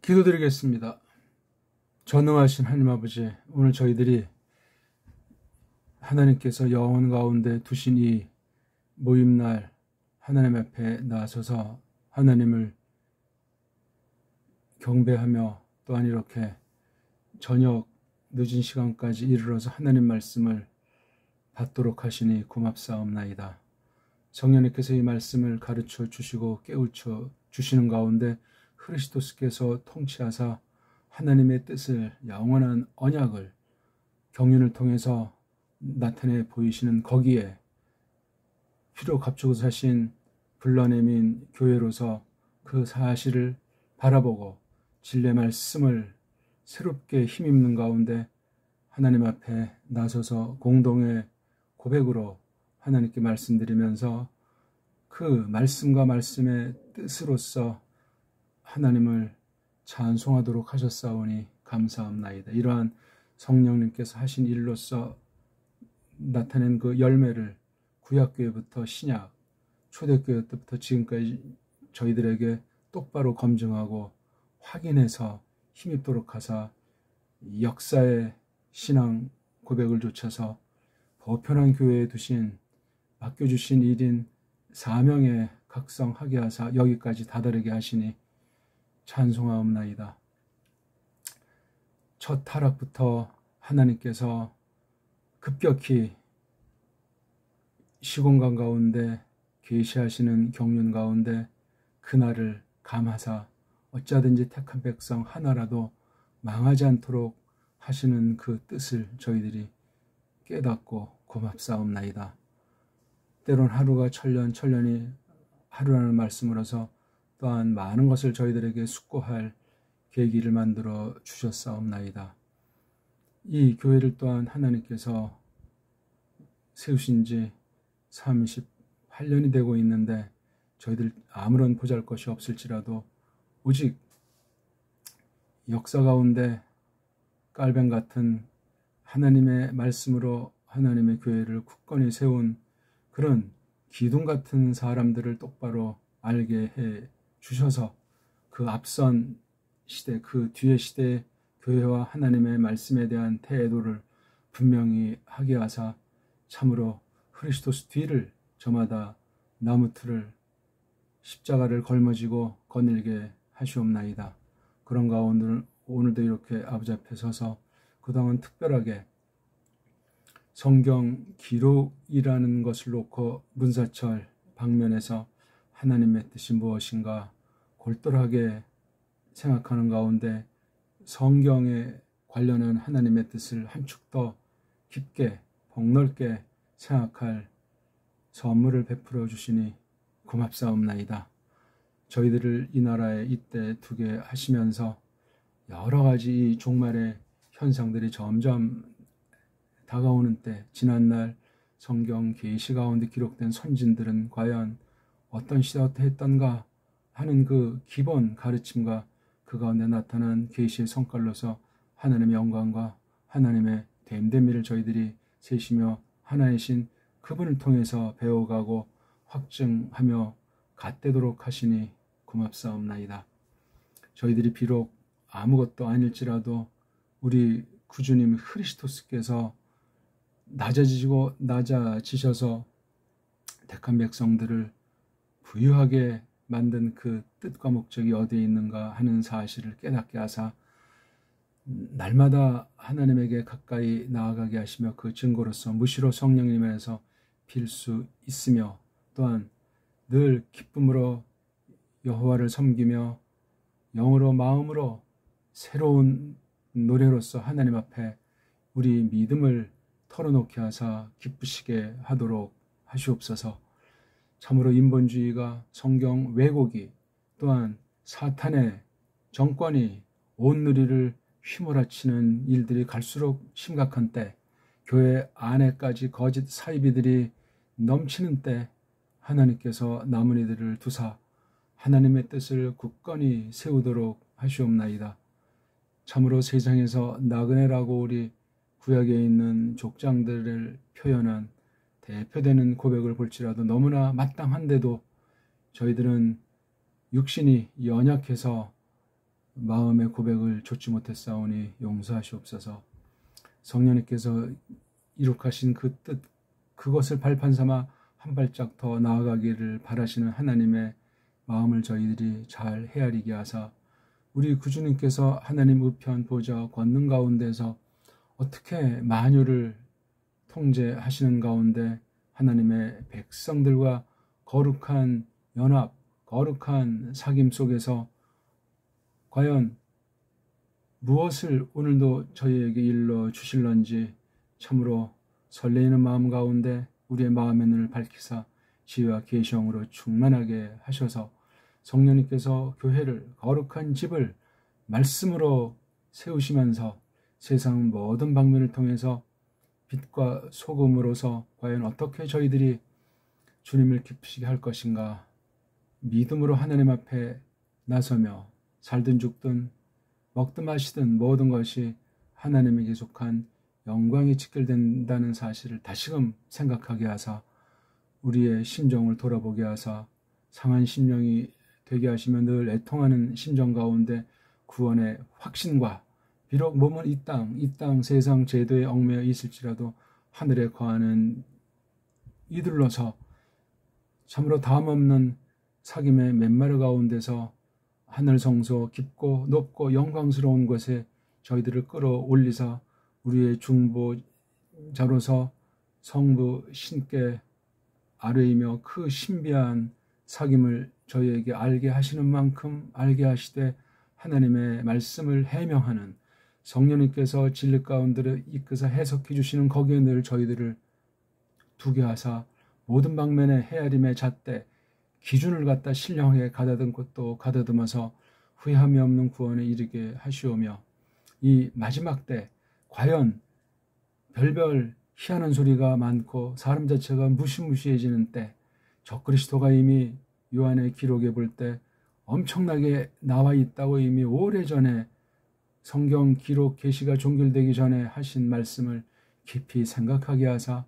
기도드리겠습니다. 전능하신 하나님 아버지, 오늘 저희들이 하나님께서 영혼 가운데 두신 이 모임날 하나님 앞에 나서서 하나님을 경배하며 또한 이렇게 저녁 늦은 시간까지 이르러서 하나님 말씀을 받도록 하시니 고맙사옵나이다. 성령님께서 이 말씀을 가르쳐 주시고 깨우쳐 주시는 가운데 그리스도께서 통치하사 하나님의 뜻을 영원한 언약을 경륜을 통해서 나타내 보이시는 거기에 피로 값주고 사신 불러내민 교회로서 그 사실을 바라보고 진리의 말씀을 새롭게 힘입는 가운데 하나님 앞에 나서서 공동의 고백으로 하나님께 말씀드리면서 그 말씀과 말씀의 뜻으로서 하나님을 찬송하도록 하셨사오니 감사합나이다. 이러한 성령님께서 하신 일로서 나타낸 그 열매를 구약교회부터 신약, 초대교회 때부터 지금까지 저희들에게 똑바로 검증하고 확인해서 힘입도록 하사 역사의 신앙 고백을 좇아서 보편한 교회에 맡겨주신 일인 사명에 각성하게 하사 여기까지 다다르게 하시니 찬송하옵나이다. 첫 타락부터 하나님께서 급격히 시공간 가운데 계시하시는 경륜 가운데 그날을 감하사 어찌하든지 택한 백성 하나라도 망하지 않도록 하시는 그 뜻을 저희들이 깨닫고 고맙사옵나이다. 때론 하루가 천년, 천년이 하루라는 말씀으로서 또한 많은 것을 저희들에게 숙고할 계기를 만들어 주셨사옵나이다. 이 교회를 또한 하나님께서 세우신 지 38년이 되고 있는데 저희들 아무런 보잘것이 없을지라도 오직 역사 가운데 깔뱅 같은 하나님의 말씀으로 하나님의 교회를 굳건히 세운 그런 기둥 같은 사람들을 똑바로 알게 해 주셔서 그 앞선 시대, 그 뒤의 시대의 교회와 하나님의 말씀에 대한 태도를 분명히 하게 하사 참으로 그리스도스 뒤를 저마다 나무틀을 십자가를 걸머지고 거닐게 하시옵나이다. 그런 가운데 오늘도 이렇게 아버지 앞에 서서 그동안 특별하게 성경 기록이라는 것을 놓고 문사철 방면에서 하나님의 뜻이 무엇인가 골똘하게 생각하는 가운데 성경에 관련한 하나님의 뜻을 한 축 더 깊게 폭넓게 생각할 선물을 베풀어 주시니 고맙사옵나이다. 저희들을 이 나라에 이때 두게 하시면서 여러 가지 이 종말의 현상들이 점점 다가오는 때 지난날 성경 계시 가운데 기록된 선진들은 과연 어떤 시대 어떠했던가 하는 그 기본 가르침과 그 가운데 나타난 계시의 성깔로서 하나님의 영광과 하나님의 됨됨이를 저희들이 세시며 하나이신 그분을 통해서 배워가고 확증하며 갓되도록 하시니 고맙사옵나이다. 저희들이 비록 아무것도 아닐지라도 우리 구주님 그리스도께서 낮아지셔서 택한 백성들을 부유하게 만든 그 뜻과 목적이 어디에 있는가 하는 사실을 깨닫게 하사 날마다 하나님에게 가까이 나아가게 하시며 그 증거로서 무시로 성령님 안에서 빌 수 있으며 또한 늘 기쁨으로 여호와를 섬기며 영으로 마음으로 새로운 노래로서 하나님 앞에 우리 믿음을 털어놓게 하사 기쁘시게 하도록 하시옵소서. 참으로 인본주의가 성경 왜곡이 또한 사탄의 정권이 온 누리를 휘몰아치는 일들이 갈수록 심각한 때 교회 안에까지 거짓 사이비들이 넘치는 때 하나님께서 남은 이들을 두사 하나님의 뜻을 굳건히 세우도록 하시옵나이다. 참으로 세상에서 나그네라고 우리 구약에 있는 족장들을 표현한 대표되는 고백을 볼지라도 너무나 마땅한데도 저희들은 육신이 연약해서 마음의 고백을 좇지 못했사오니 용서하시옵소서. 성령님께서 이룩하신 그 뜻, 그것을 발판 삼아 한 발짝 더 나아가기를 바라시는 하나님의 마음을 저희들이 잘 헤아리게 하사 우리 구주님께서 하나님 우편 보좌 권능 가운데서 어떻게 만유를 통제하시는 가운데 하나님의 백성들과 거룩한 연합, 거룩한 사귐 속에서 과연 무엇을 오늘도 저희에게 일러 주실런지 참으로 설레이는 마음 가운데 우리의 마음의 눈을 밝히사 지혜와 계시형으로 충만하게 하셔서 성령님께서 교회를, 거룩한 집을 말씀으로 세우시면서 세상 모든 방면을 통해서 빛과 소금으로서 과연 어떻게 저희들이 주님을 기쁘시게 할 것인가, 믿음으로 하나님 앞에 나서며 살든 죽든 먹든 마시든 모든 것이 하나님에게 속한 영광이 직결된다는 사실을 다시금 생각하게 하사 우리의 심정을 돌아보게 하사 상한 심령이 되게 하시며 늘 애통하는 심정 가운데 구원의 확신과 비록 몸은 이 땅 세상 제도에 얽매여 있을지라도 하늘에 거하는 이들로서 참으로 다음없는 사귐의 맨마르 가운데서 하늘 성소 깊고 높고 영광스러운 곳에 저희들을 끌어올리사 우리의 중보자로서 성부 신께 아뢰이며 그 신비한 사귐을 저희에게 알게 하시는 만큼 알게 하시되 하나님의 말씀을 해명하는 성령님께서 진리 가운데를 이끄사 해석해 주시는 거기에 늘 저희들을 두게 하사 모든 방면의 헤아림의 잣대 기준을 갖다 신령하게 가다듬 것도 가다듬어서 후회함이 없는 구원에 이르게 하시오며 이 마지막 때 과연 별별 희한한 소리가 많고 사람 자체가 무시무시해지는 때 적그리스도가 이미 요한의 기록에 볼 때 엄청나게 나와 있다고 이미 오래전에 성경 기록 계시가 종결되기 전에 하신 말씀을 깊이 생각하게 하사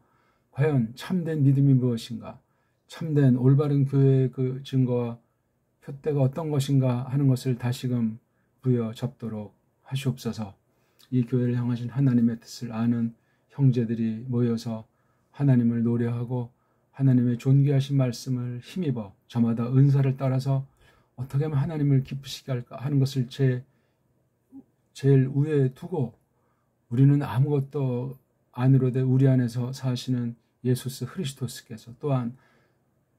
과연 참된 믿음이 무엇인가, 참된 올바른 교회의 그 증거와 표대가 어떤 것인가 하는 것을 다시금 부여 잡도록 하시옵소서. 이 교회를 향하신 하나님의 뜻을 아는 형제들이 모여서 하나님을 노래하고 하나님의 존귀하신 말씀을 힘입어 저마다 은사를 따라서 어떻게 하면 하나님을 기쁘시게 할까 하는 것을 제일 위에 두고 우리는 아무것도 아니로되 우리 안에서 사시는 예수스 그리스도스께서 또한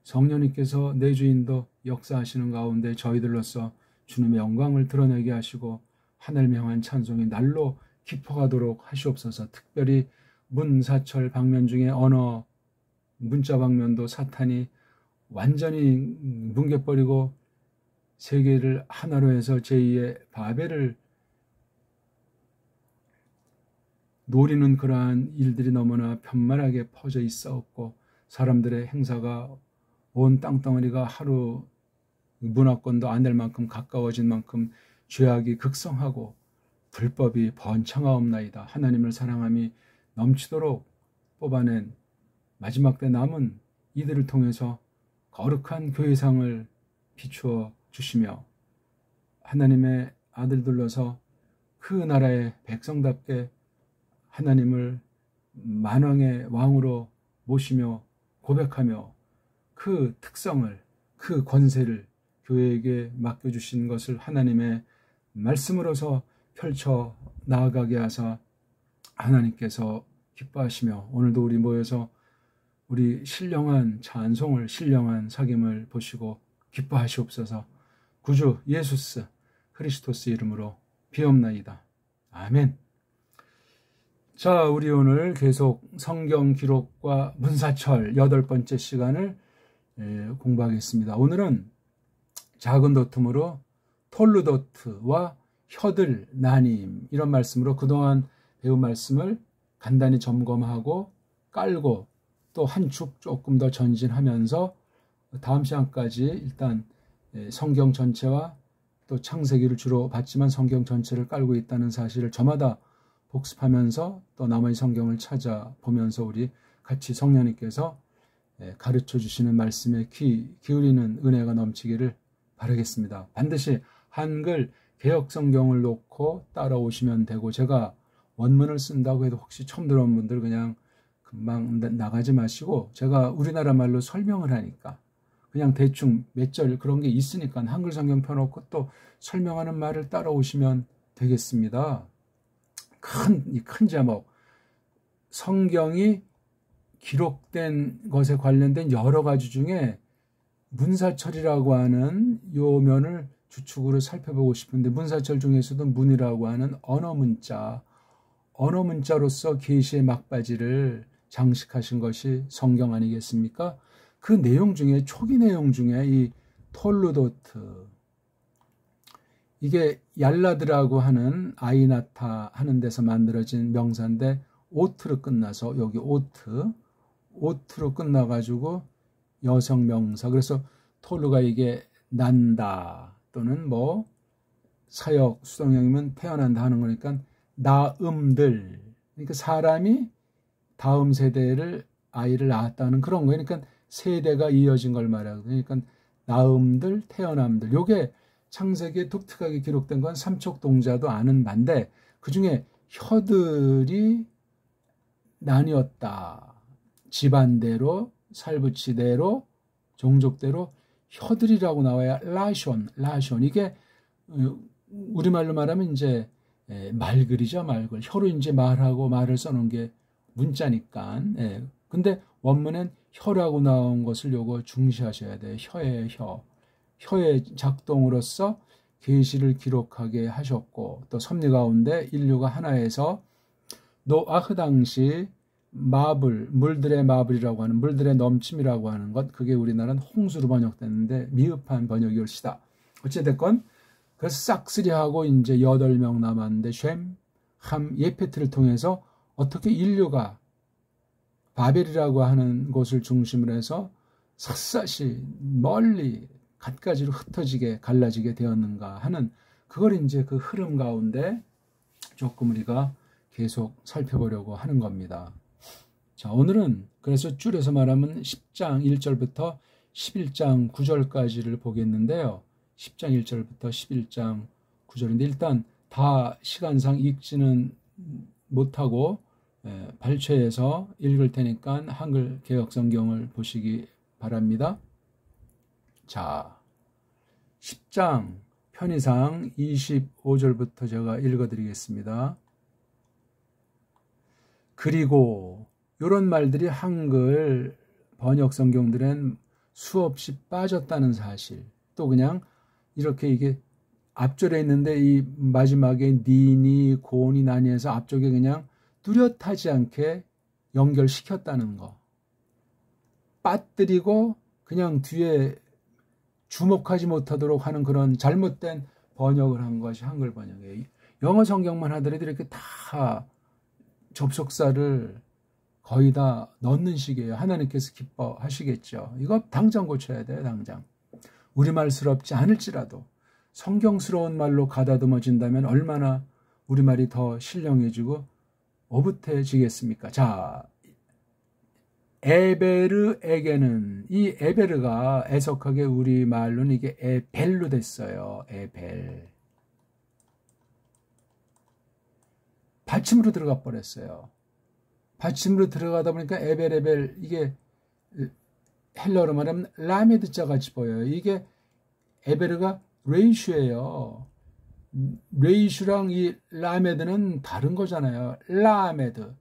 성령님께서 내 주인도 역사하시는 가운데 저희들로서 주님의 영광을 드러내게 하시고 하늘을 향한 찬송이 날로 깊어가도록 하시옵소서. 특별히 문사철 방면 중에 언어 문자 방면도 사탄이 완전히 뭉개버리고 세계를 하나로 해서 제2의 바벨을 노리는 그러한 일들이 너무나 편만하게 퍼져 있었고 사람들의 행사가 온 땅덩어리가 하루 문화권도 안 될 만큼 가까워진 만큼 죄악이 극성하고 불법이 번창하옵나이다. 하나님을 사랑함이 넘치도록 뽑아낸 마지막 때 남은 이들을 통해서 거룩한 교회상을 비추어 주시며 하나님의 아들들로서 그 나라의 백성답게 하나님을 만왕의 왕으로 모시며 고백하며 그 특성을, 그 권세를 교회에게 맡겨주신 것을 하나님의 말씀으로서 펼쳐 나아가게 하사 하나님께서 기뻐하시며 오늘도 우리 모여서 우리 신령한 찬송을, 신령한 사귐을 보시고 기뻐하시옵소서. 구주 예수스 그리스도스 이름으로 비옵나이다. 아멘. 자, 우리 오늘 계속 성경 기록과 문사철 8번째 시간을 공부하겠습니다. 오늘은 작은 도툼으로 톨루도트와 혀들 나님 이런 말씀으로 그동안 배운 말씀을 간단히 점검하고 깔고 또 한 축 조금 더 전진하면서 다음 시간까지 일단 성경 전체와 또 창세기를 주로 봤지만 성경 전체를 깔고 있다는 사실을 저마다 복습하면서 또 나머지 성경을 찾아보면서 우리 같이 성령님께서 가르쳐 주시는 말씀에 귀 기울이는 은혜가 넘치기를 바라겠습니다. 반드시 한글 개역성경을 놓고 따라오시면 되고, 제가 원문을 쓴다고 해도 혹시 처음 들어온 분들 그냥 금방 나가지 마시고, 제가 우리나라 말로 설명을 하니까 그냥 대충 몇 절 그런 게 있으니까 한글 성경 펴놓고 또 설명하는 말을 따라오시면 되겠습니다. 큰 제목, 성경이 기록된 것에 관련된 여러 가지 중에 문사철이라고 하는 요 면을 주축으로 살펴보고 싶은데, 문사철 중에서도 문이라고 하는 언어 문자로서 계시의 막바지를 장식하신 것이 성경 아니겠습니까? 그 내용 중에, 초기 내용 중에 이 톨루도트, 이게 얄라드라고 하는 아이나타 하는 데서 만들어진 명사인데, 오트로 끝나서, 여기 오트로 끝나가지고 여성 명사. 그래서 톨루가 이게 난다 또는 뭐 사역 수동형이면 태어난다 하는 거니까 나음들, 그러니까 사람이 다음 세대를 아이를 낳았다는 그런 거예요. 그러니까 세대가 이어진 걸 말하거든요. 그러니까 나음들, 태어남들. 요게 창세기에 독특하게 기록된 건 삼척동자도 아는 바인데, 그중에 혀들이 나뉘었다. 집안대로, 살부치대로, 종족대로 혀들이라고 나와야 라숀. 이게 우리말로 말하면 이제 말글이죠, 말글. 혀로 이제 말하고 말을 써놓은 게 문자니까. 근데 원문엔 혀라고 나온 것을 요거 중시하셔야 돼요. 혀의 작동으로서 계시를 기록하게 하셨고, 또 섭리 가운데 인류가 하나에서 노아흐 당시 물들의 마블이라고 하는, 물들의 넘침이라고 하는 것, 그게 우리나라는 홍수로 번역됐는데 미흡한 번역이 옳시다. 어찌됐건 그래서 싹쓸이하고 이제 8명 남았는데, 쉔, 함, 예페트를 통해서 어떻게 인류가 바벨이라고 하는 곳을 중심으로 해서 샅샅이 멀리 갖가지로 흩어지게 갈라지게 되었는가 하는, 그걸 이제 그 흐름 가운데 조금 우리가 계속 살펴보려고 하는 겁니다. 자, 오늘은 그래서 줄여서 말하면 10장 1절부터 11장 9절까지를 보겠는데요. 10장 1절부터 11장 9절인데, 일단 다 시간상 읽지는 못하고 발췌해서 읽을 테니까 한글 개역 성경을 보시기 바랍니다. 자, 10장 편의상 25절부터 제가 읽어드리겠습니다. 그리고 이런 말들이 한글 번역 성경들엔 수없이 빠졌다는 사실, 또 그냥 이렇게 이게 앞절에 있는데 이 마지막에 니니 고니 나니에서 앞쪽에 그냥 뚜렷하지 않게 연결시켰다는 거, 빠뜨리고 그냥 뒤에 주목하지 못하도록 하는 그런 잘못된 번역을 한 것이 한글 번역이에요. 영어 성경만 하더라도 이렇게 다 접속사를 거의 다 넣는 식이에요. 하나님께서 기뻐하시겠죠. 이거 당장 고쳐야 돼요. 당장. 우리말스럽지 않을지라도 성경스러운 말로 가다듬어진다면 얼마나 우리말이 더 신령해지고 오붓해지겠습니까? 자, 에베르에게는, 이 에베르가 애석하게 우리말로는 이게 에벨로 됐어요. 에벨. 받침으로 들어가 버렸어요. 받침으로 들어가다 보니까 에벨, 이게 헬러로 말하면 라메드 자 같이 보여요. 이게 에베르가 레이슈예요. 레이슈랑 이 라메드는 다른 거잖아요. 라메드.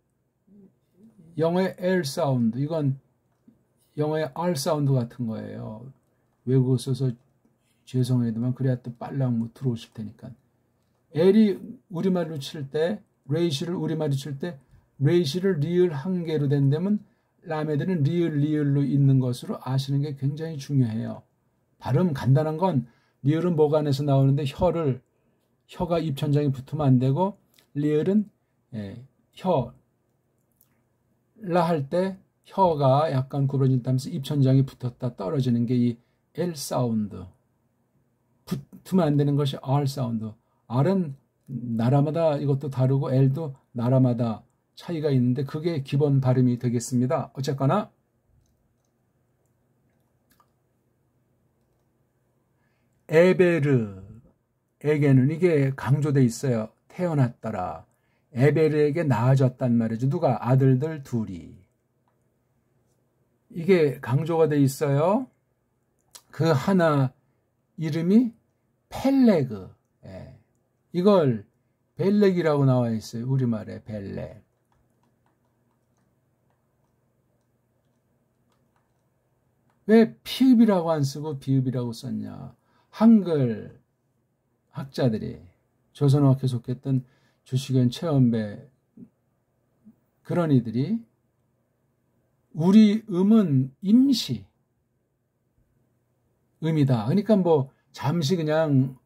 영어의 L 사운드, 이건 영어의 R 사운드 같은 거예요. 외국어 써서 죄송해도만 그래야 또 빨랑 뭐 들어오실 테니까. L이 우리말로 칠 때, 레이시를 우리말로 칠 때, 레이시를 리을 한 개로 된다면 라메드는 리을로 있는 것으로 아시는 게 굉장히 중요해요. 발음 간단한 건, 리을은 목 안에서 나오는데 혀가 입천장에 붙으면 안 되고, 리을은 라 할 때 혀가 약간 구부러진다면서 입천장이 붙었다 떨어지는 게 이 L 사운드. 붙으면 안 되는 것이 R 사운드. R은 나라마다 이것도 다르고 L도 나라마다 차이가 있는데 그게 기본 발음이 되겠습니다. 어쨌거나 에베르, 에벨에게는 이게 강조돼 있어요. 태어났더라. 에벨에게 낳아졌단 말이죠. 누가? 아들들 둘이. 이게 강조가 돼 있어요. 그 하나 이름이 펠레그. 예. 이걸 벨렉이라고 나와 있어요. 우리말에 벨렉. 왜 피읍이라고 안 쓰고 비읍이라고 썼냐? 한글 학자들이 조선어학회 속했던 주식현, 최원배 그런 이들이 우리 음은 임시 음이다. 그러니까 뭐 잠시 그냥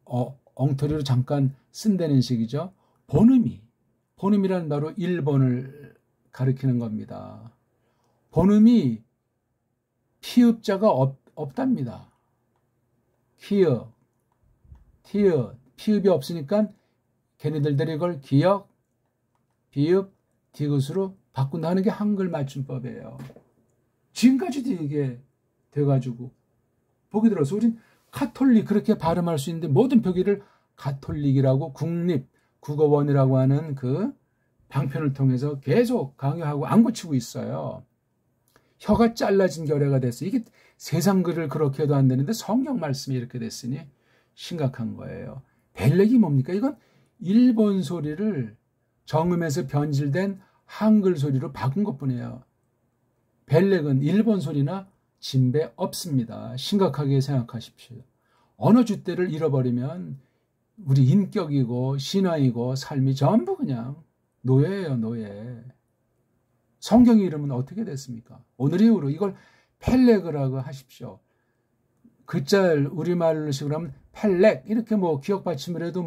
엉터리로 잠깐 쓴다는 식이죠. 본음이란 바로 1번을 가리키는 겁니다. 본음이 피읍자가 없답니다. 기역, 티읕, 피읍이 없으니까 걔네들이 이걸 기역, 비읍, 디귿으로 바꾼다 하는 게 한글 맞춤법이에요. 지금까지도 이게 돼가지고 보기 들어서 우린 카톨릭 그렇게 발음할 수 있는데 모든 표기를 가톨릭이라고 국립국어원이라고 하는 그 방편을 통해서 계속 강요하고 안 고치고 있어요. 혀가 잘라진 결례가 됐어요. 이게 세상 글을 그렇게 해도 안 되는데 성경 말씀이 이렇게 됐으니 심각한 거예요. 벨렉이 뭡니까? 이건 일본 소리를 정음에서 변질된 한글 소리로 바꾼 것뿐이에요. 벨렉은 일본 소리나 진배 없습니다. 심각하게 생각하십시오. 언어 줏대를 잃어버리면 우리 인격이고 신앙이고 삶이 전부 그냥 노예예요, 노예. 성경 이름은 어떻게 됐습니까? 오늘 이후로 이걸 펠레그라고 하십시오. 글자를 우리말로 식으로 하면 펠렉 이렇게 뭐 기억 받침을 해도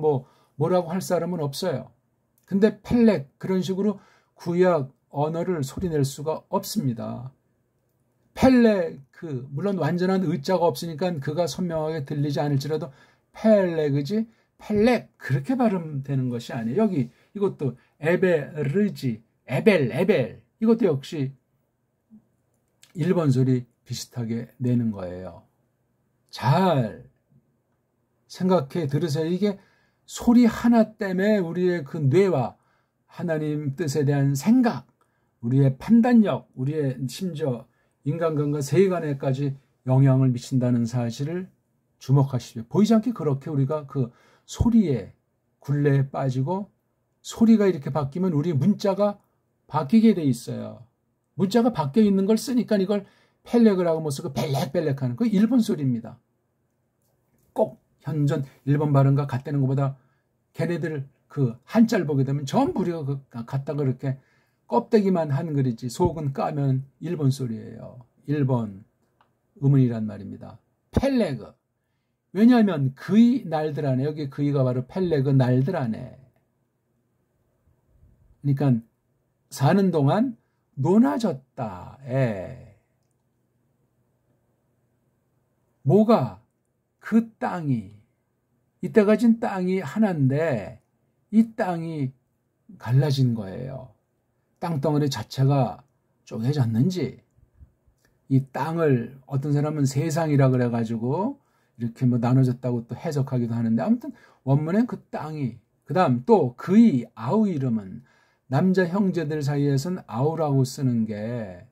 뭐라고 할 사람은 없어요. 근데 펠렉 그런 식으로 구약 언어를 소리낼 수가 없습니다. 펠레그 물론 완전한 의자가 없으니까 그가 선명하게 들리지 않을지라도 펠레그지 펠렉 그렇게 발음되는 것이 아니에요. 여기 이것도 에베르지 에벨 이것도 역시 일본 소리 비슷하게 내는 거예요. 잘 생각해 들으세요. 이게 소리 하나 때문에 우리의 그 뇌와 하나님 뜻에 대한 생각, 우리의 판단력, 우리의 심지어 인간관과 세간에까지 영향을 미친다는 사실을 주목하십시오. 보이지 않게 그렇게 우리가 그 소리의 굴레에 빠지고 소리가 이렇게 바뀌면 우리 문자가 바뀌게 돼 있어요. 문자가 바뀌어 있는 걸 쓰니까 이걸 펠렉이라고 못 쓰고 벨렉벨렉 하는 그 일본 소리입니다. 꼭 현존 일본 발음과 같다는 것보다 걔네들 그 한자를 보게 되면 전부 우리가 갖다가 그렇게 껍데기만 한글이지 속은 까면 일본 소리예요. 일본 음운이란 말입니다. 펠레그. 왜냐하면 그의 날들 안에 여기 그의가 바로 펠레그 날들 안에 그러니까 사는 동안 논아졌다. 뭐가? 그 땅이 이때 가진 땅이 하나인데 이 땅이 갈라진 거예요. 땅덩어리 자체가 쪼개졌는지 이 땅을 어떤 사람은 세상이라 그래가지고 이렇게 나눠졌다고 또 해석하기도 하는데 아무튼 원문엔 그 땅이 그 다음 또 그의 아우 이름은 남자 형제들 사이에선 아우라고 쓰는 게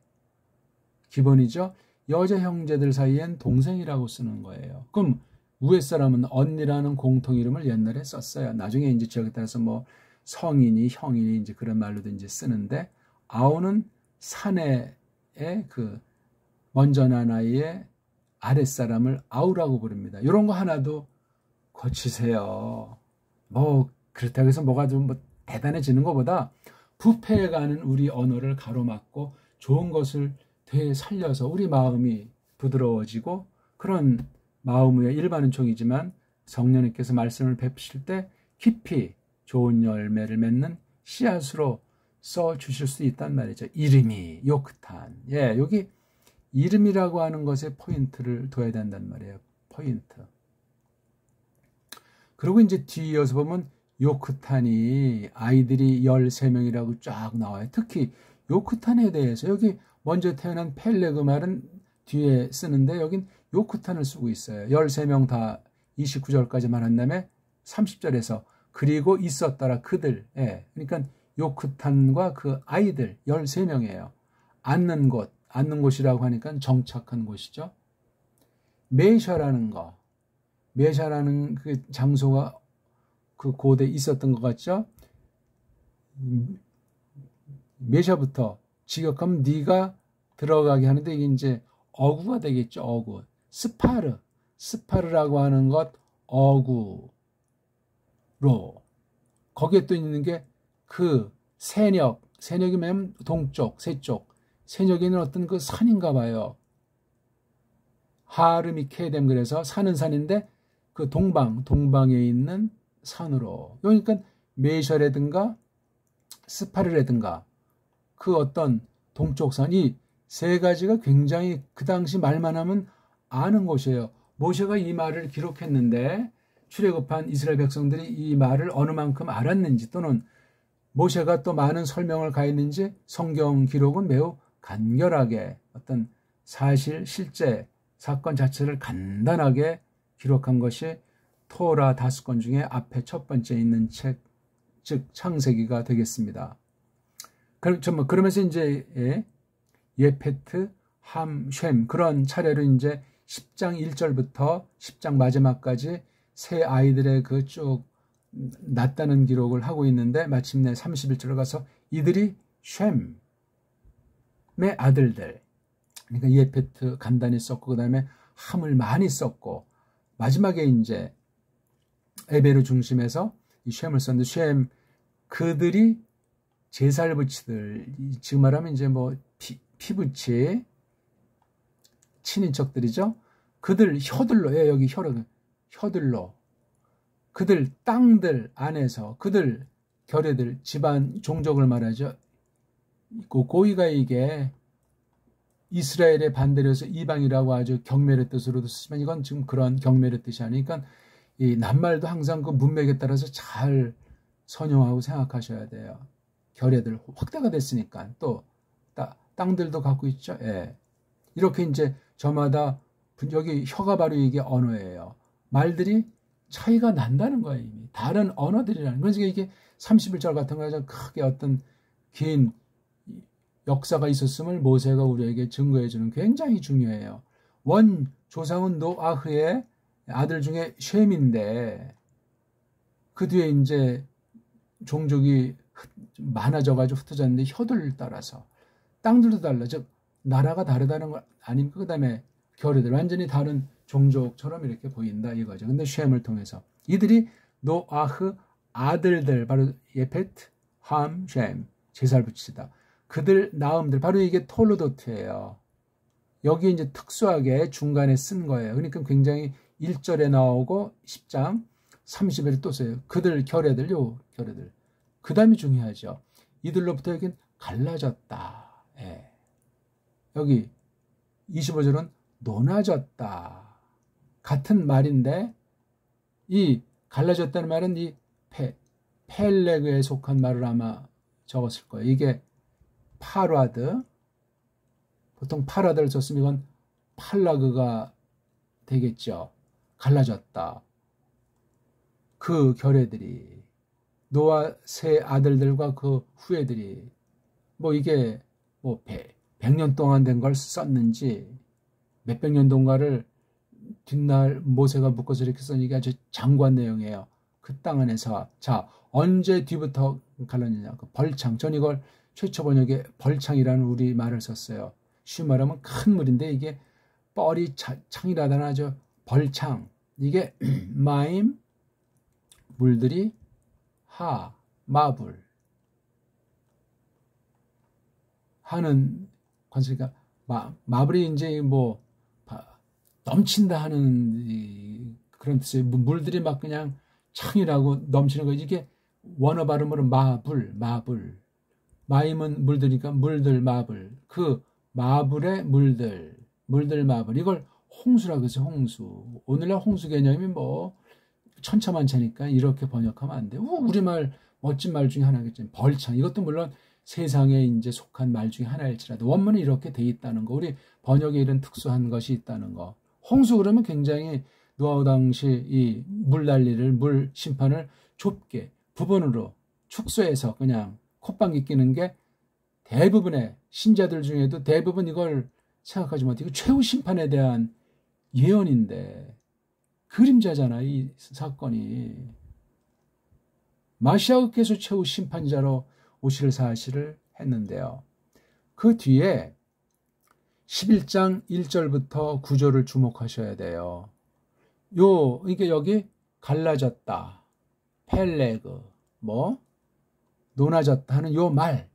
기본이죠. 여자 형제들 사이엔 동생이라고 쓰는 거예요. 그럼 위에 사람은 언니라는 공통 이름을 옛날에 썼어요. 나중에 이제 지역에 따라서 성인이 형인이 이제 그런 말로도 이제 쓰는데 아우는 사내의 그 먼저 난 아이의 아랫사람을 아우라고 부릅니다. 이런 거 하나도 고치세요. 그렇다고 해서 뭐가 좀 대단해지는 것보다 부패해가는 우리 언어를 가로막고 좋은 것을 되살려서 우리 마음이 부드러워지고 그런 마음의 일반은 종이지만 성령님께서 말씀을 베푸실 때 깊이 좋은 열매를 맺는 씨앗으로 써주실 수 있단 말이죠. 이름이 요크탄. 여기 이름이라고 하는 것에 포인트를 둬야 된단 말이에요. 포인트. 그리고 이제 뒤이어서 보면 요크탄이 아이들이 13명이라고 쫙 나와요. 특히 요크탄에 대해서 여기 먼저 태어난 펠레그 말은 뒤에 쓰는데 여긴 요크탄을 쓰고 있어요. 13명 다 29절까지 말한 다음에 30절에서 그리고 있었더라 그들. 예. 그러니까 요크탄과 그 아이들 13명이에요. 앉는 곳이라고 하니까 정착한 곳이죠. 메샤라는 그 장소가 그 고대에 있었던 것 같죠. 메샤부터 직역하면 네가 들어가게 하는데 이게 이제 어구가 되겠죠. 어구. 스파르라고 하는 것 어구로. 거기에 또 있는 게 그 세력이면 동쪽, 서쪽. 세력에 있는 어떤 그 산인가 봐요. 하르미케뎀, 그래서 산은 산인데 그 동방에 있는 산으로. 그러니까 메셔라든가 스파르라든가 그 어떤 동쪽 산, 이 세 가지가 굉장히 그 당시 말만 하면 아는 곳이에요. 모세가 이 말을 기록했는데 출애굽한 이스라엘 백성들이 이 말을 어느 만큼 알았는지, 또는 모세가 또 많은 설명을 가했는지 성경 기록은 매우 간결하게 어떤 사실, 실제 사건 자체를 간단하게 기록한 것이 토라 5권 중에 앞에 첫 번째 있는 책, 즉 창세기가 되겠습니다. 그러면서 이제 예페트, 함, 쉔, 그런 차례로 이제 10장 1절부터 10장 마지막까지 세 아이들의 그 쭉 낳았다는 기록을 하고 있는데, 마침내 31절에 가서 이들이 쉔의 아들들, 그러니까 예페트 간단히 썼고, 그 다음에 함을 많이 썼고, 마지막에 이제 에베르 중심에서 이 쉔을 썼는데, 쉔 그들이 제살부치들, 지금 말하면 이제 뭐 피부치 친인척들이죠. 그들 혀들로, 여기 혀들로, 그들 땅들 안에서, 그들 결애들, 집안 종족을 말하죠. 고이가 이게 이스라엘의 반대로 해서 이방이라고 아주 경멸의 뜻으로도 쓰지만, 이건 지금 그런 경멸의 뜻이 아니니까 이 낱말도 항상 그 문맥에 따라서 잘 선용하고 생각하셔야 돼요. 결애들 확대가 됐으니까 또 땅들도 갖고 있죠. 예. 이렇게 이제 저마다 여기 혀가 바로 이게 언어예요. 말들이 차이가 난다는 거예요. 이미 다른 언어들이라는. 그래서 이게 31절 같은 거에 크게 어떤 긴 역사가 있었음을 모세가 우리에게 증거해 주는 굉장히 중요해요. 원 조상은 노아흐의 아들 중에 쉔인데 그 뒤에 이제 종족이 많아져가지고 흩어졌는데 혀들을 따라서 땅들도 달라, 즉 나라가 다르다는 거 아닙니까? 그 다음에 결의들 완전히 다른 종족처럼 이렇게 보인다 이거죠. 근데 쉔을 통해서 이들이 노아흐 아들들, 바로 예페트, 함, 쉔, 제살부치다. 그들 낳음들, 바로 이게 톨로도트예요. 여기 이제 특수하게 중간에 쓴 거예요. 그러니까 굉장히 1절에 나오고 10장 30절에 또 써요. 그들 결애들, 결애들. 그 다음이 중요하죠. 이들로부터 여긴 갈라졌다. 예. 여기 25절은 논아졌다. 같은 말인데 이 갈라졌다는 말은 이 펠레그에 속한 말을 아마 적었을 거예요. 이게 파라드, 보통 파라드를 썼으면 이건 팔라그가 되겠죠. 갈라졌다. 그 결애들이, 노아 세 아들들과 그 후예들이, 뭐 이게 뭐 100년 동안 된 걸 썼는지 몇백 년 동안을 뒷날 모세가 묶어서 이렇게 쓴 이게 아주 장관 내용이에요. 그 땅 안에서. 자, 언제 뒤부터 갈랐느냐. 그 벌창. 전 이걸 최초 번역에 벌창이라는 우리 말을 썼어요. 쉬운 말하면 큰 물인데 이게 뻘이 창이라다는 아주 벌창. 이게 마임, 물들이 마불. 하는 관습이니까 마블이 이제 뭐 넘친다 하는 그런 뜻이에요. 물들이 막 그냥 창이라고 넘치는 거. 이게 원어 발음으로 마불. 마임은 물들이니까 물들 마불. 그 마불의 물들 마불. 이걸 홍수라고 해서 홍수. 오늘날 홍수 개념이 뭐 천차만차니까 이렇게 번역하면 안 돼요. 우리말 멋진 말 중에 하나겠죠. 벌창. 이것도 물론 세상에 이제 속한 말 중에 하나일지라도 원문이 이렇게 돼 있다는 거, 우리 번역에 이런 특수한 것이 있다는 거. 홍수 그러면 굉장히 노아 당시 이 물 난리를, 물 심판을 좁게 부분으로 축소해서 그냥 콧방귀 끼는 게 대부분의 신자들 중에도 대부분 이걸 생각하지 못해. 이거 최후 심판에 대한 예언인데 그림자잖아, 이 사건이. 마시아께서 최후 심판자로 오실 사실을 했는데요. 그 뒤에 11장 1절부터 9절을 주목하셔야 돼요. 이게 여기 갈라졌다, 펠레그, 논하졌다 하는 요 말을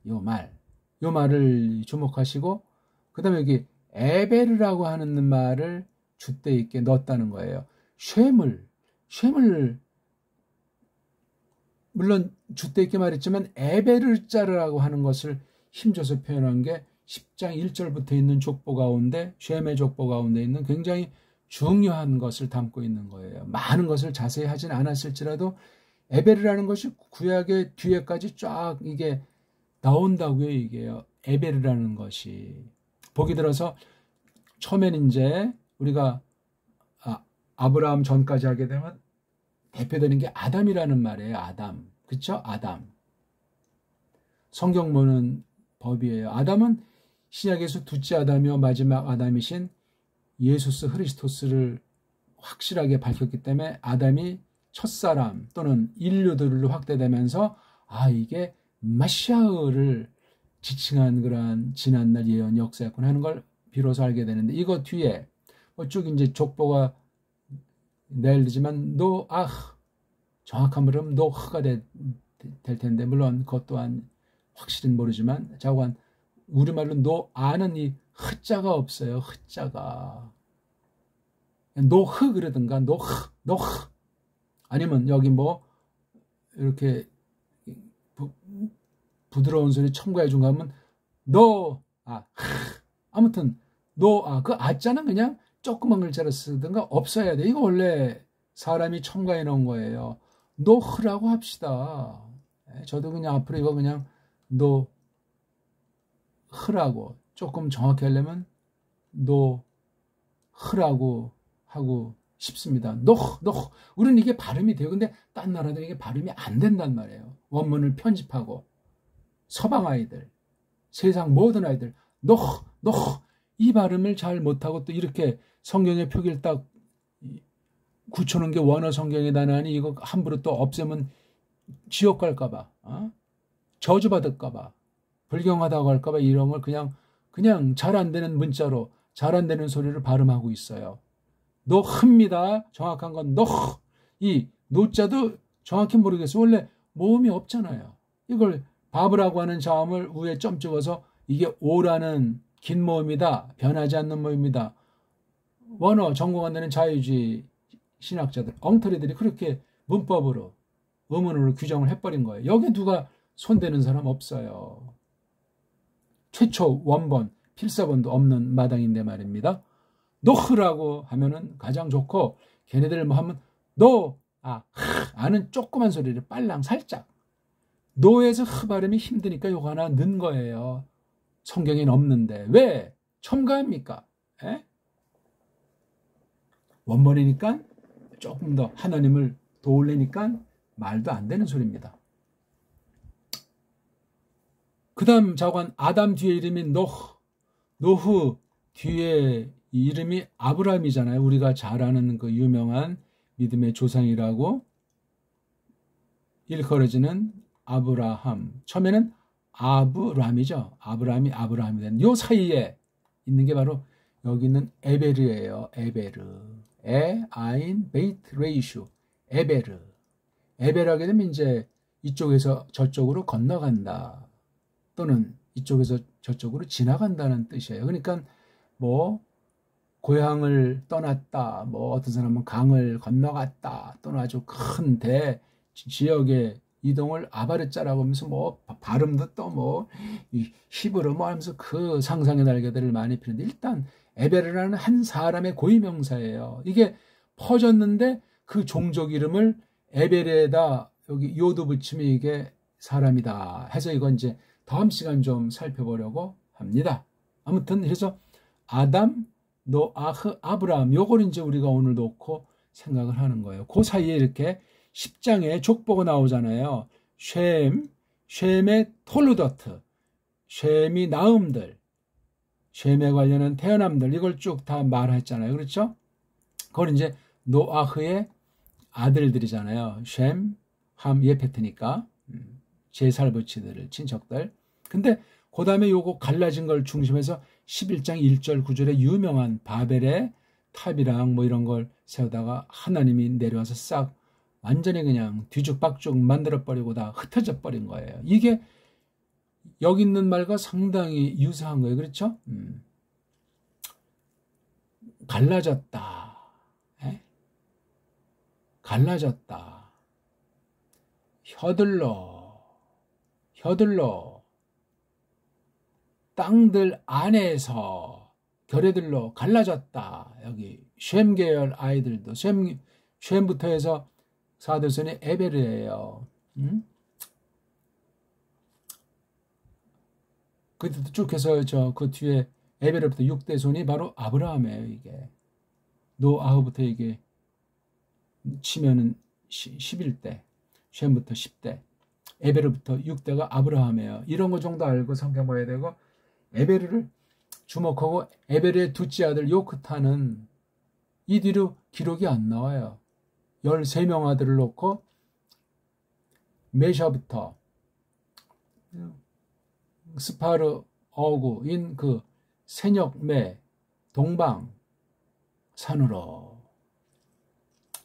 주목하시고, 그 다음에 여기 에베르라고 하는 말을 줏대 있게 넣었다는 거예요. 쉐물, 물론 줏대 있게 말했지만 에베르자라고 하는 것을 힘줘서 표현한 게 10장 1절부터 있는 족보 가운데, 쉐의 족보 가운데 있는 굉장히 중요한 것을 담고 있는 거예요. 많은 것을 자세히 하진 않았을지라도 에베르라는 것이 구약의 뒤에까지 쫙 이게 나온다고요. 이게요. 에베르라는 것이. 보기 들어서 처음엔 이제 우리가 아브라함 전까지 하게 되면 대표되는 게 아담이라는 말이에요. 아담. 그렇죠? 아담. 성경 보는 법이에요. 아담은 신약에서 둘째 아담이요 마지막 아담이신 예수스 그리스도스를 확실하게 밝혔기 때문에 아담이 첫사람 또는 인류들로 확대되면서 이게 마시아를 지칭한 그러한 지난날 예언 역사였구나 하는 걸 비로소 알게 되는데, 이거 뒤에 쭉 이제 족보가 내리지만 정확한 말은 노흐가 될 텐데, 물론 그것 또한 확실히 모르지만 자관 우리말로 노아는 이 흐자가 없어요. 흐자가 노흐 그러든가 노흐 아니면 여기 이렇게 부드러운 소리 첨가해 준 거 하면 아무튼 그 아자는 그냥 조그만 글자로 쓰든가 없어야 돼. 이거 원래 사람이 첨가해 놓은 거예요. 노흐라고 합시다. 저도 그냥 앞으로 이거 그냥 노흐라고, 조금 정확히 하려면 노흐라고 하고 싶습니다. 노흐. 우리는 이게 발음이 돼요. 근데 딴 나라들은 이게 발음이 안 된단 말이에요. 원문을 편집하고 서방 아이들, 세상 모든 아이들 노흐 이 발음을 잘 못하고 또 이렇게 성경의 표기를 딱 굳혀놓은 게 원어 성경이다 나니 이거 함부로 또 없애면 지옥 갈까봐, 저주받을까봐, 불경하다고 할까봐 이런 걸 그냥 잘 안 되는 문자로 잘 안 되는 소리를 발음하고 있어요. 노흐입니다. 정확한 건 노흐. 이 노자도 정확히 모르겠어요. 원래 모음이 없잖아요. 이걸 바브라고 하는 자음을 위에 점 찍어서 이게 오라는 긴 모음이다, 변하지 않는 모음이다. 원어 전공한 데는 자유주의 신학자들, 엉터리들이 그렇게 문법으로 의문으로 규정을 해버린 거예요. 여기 누가 손대는 사람 없어요. 최초 원본, 필사본도 없는 마당인데 말입니다. 노흐라고 하면은 가장 좋고, 걔네들 하면 아는 조그만 소리를 빨랑 살짝. 노에서 흐 발음이 힘드니까 요거 하나 넣은 거예요. 성경에는 없는데 왜 첨가합니까? 원본이니까 조금 더 하나님을 도울래니까 말도 안 되는 소리입니다. 그 다음 자관 아담 뒤에 이름이 노흐 뒤에 이름이 아브라함이잖아요. 우리가 잘 아는 그 유명한 믿음의 조상이라고 일컬어지는 아브라함. 처음에는 아브람이죠. 아브라함이 된. 요 사이에 있는 게 바로 여기 있는 에베르예요. 에베르. 아인 베이트 레이슈. 에베르. 에베르하게 되면 이제 이쪽에서 저쪽으로 건너간다. 또는 이쪽에서 저쪽으로 지나간다는 뜻이에요. 그러니까 고향을 떠났다. 어떤 사람은 강을 건너갔다. 또는 아주 큰 지역의 이동을 아바르자라고 하면서 발음도 또 히브리 하면서 그 상상의 날개들을 많이 피는데, 일단 에베르라는 한 사람의 고유명사예요. 이게 퍼졌는데 그 종족 이름을 에베르에다 여기 요도 붙이면 이게 사람이다 해서 이건 이제 다음 시간 좀 살펴보려고 합니다. 아무튼 그래서 아담, 노아흐, 아브라함 요걸 이제 우리가 오늘 놓고 생각을 하는 거예요. 그 사이에 이렇게 10장에 족보가 나오잖아요. 셈의 톨루더트, 셈이 낳음들, 셈에 관련한 태어남들, 이걸 쭉 다 말했잖아요. 그렇죠? 그건 이제 노아흐의 아들들이잖아요. 셈, 함, 예페트니까 제살부치들, 친척들. 근데 그 다음에 요거 갈라진 걸 중심해서 11장 1절 9절에 유명한 바벨의 탑이랑 뭐 이런 걸 세우다가 하나님이 내려와서 싹 완전히 그냥 뒤죽박죽 만들어버리고 다 흩어져 버린 거예요. 이게 여기 있는 말과 상당히 유사한 거예요. 그렇죠? 갈라졌다. 에? 갈라졌다. 혀들로 땅들 안에서 결의들로 갈라졌다. 여기 셈 계열 아이들도 셈부터 해서 사도선이 에베르예요. 그때도 쭉 해서 그 뒤에 에베르부터 6대 손이 바로 아브라함이에요. 이게 노아흐부터 이게 치면은 11대, 셈부터 10대, 에베르부터 6대가 아브라함이에요. 이런 거 정도 알고 성경 봐야 되고, 에베르를 주목하고 에베르의 둘째 아들 요크타는 이 뒤로 기록이 안 나와요. 13명 아들을 놓고 메샤부터 스파르 어구인 그 세력매 동방 산으로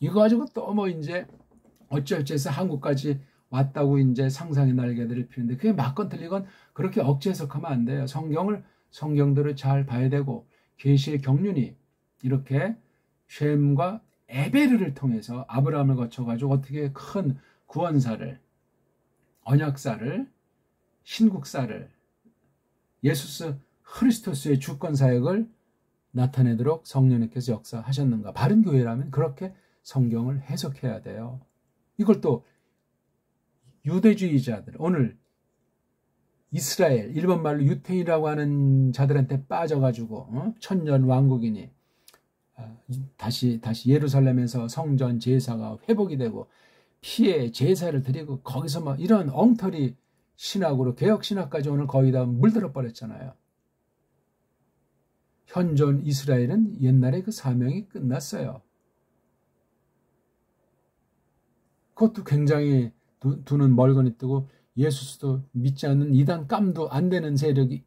이거 가지고 또 뭐 이제 어찌어찌해서 한국까지 왔다고 이제 상상의 날개들을 피우는데 그게 맞건 틀리건 그렇게 억지 해석하면 안 돼요. 성경들을 잘 봐야 되고 계시의 경륜이 이렇게 셈과 에베르를 통해서 아브라함을 거쳐가지고 어떻게 큰 구원사를, 언약사를, 신국사를, 예수스 크리스토스의 주권 사역을 나타내도록 성령님께서 역사하셨는가. 바른 교회라면 그렇게 성경을 해석해야 돼요. 이걸 또 유대주의자들, 오늘 이스라엘, 일본 말로 유태인이라고 하는 자들한테 빠져가지고 천년 왕국이니 다시 예루살렘에서 성전 제사가 회복이 되고 피에 제사를 드리고 거기서 뭐 이런 엉터리 신학으로 개혁 신학까지 오늘 거의 다 물들어 버렸잖아요. 현존 이스라엘은 옛날에 그 사명이 끝났어요. 그것도 굉장히 두는 멀거니 뜨고 예수도 믿지 않는 이단 깜도 안 되는 세력이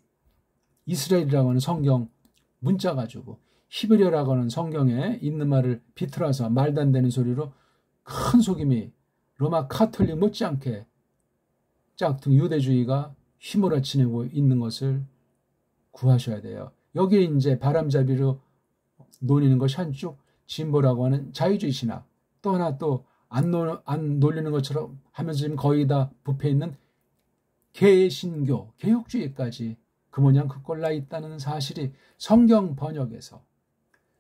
이스라엘이라고 하는 성경 문자 가지고 히브리어라고 하는 성경에 있는 말을 비틀어서 말도 안 되는 소리로 큰 속임이 로마 카톨릭 못지않게 짝퉁 유대주의가 휘몰아치고 있는 것을 구하셔야 돼요. 여기에 이제 바람잡이로 놀리는 것이 한쪽 진보라고 하는 자유주의 신학, 또 하나 또 안 놀리는 것처럼 하면서 지금 거의 다 부패 있는 개신교, 개혁주의까지 그 모양 그 꼴 나 있다는 사실이 성경 번역에서,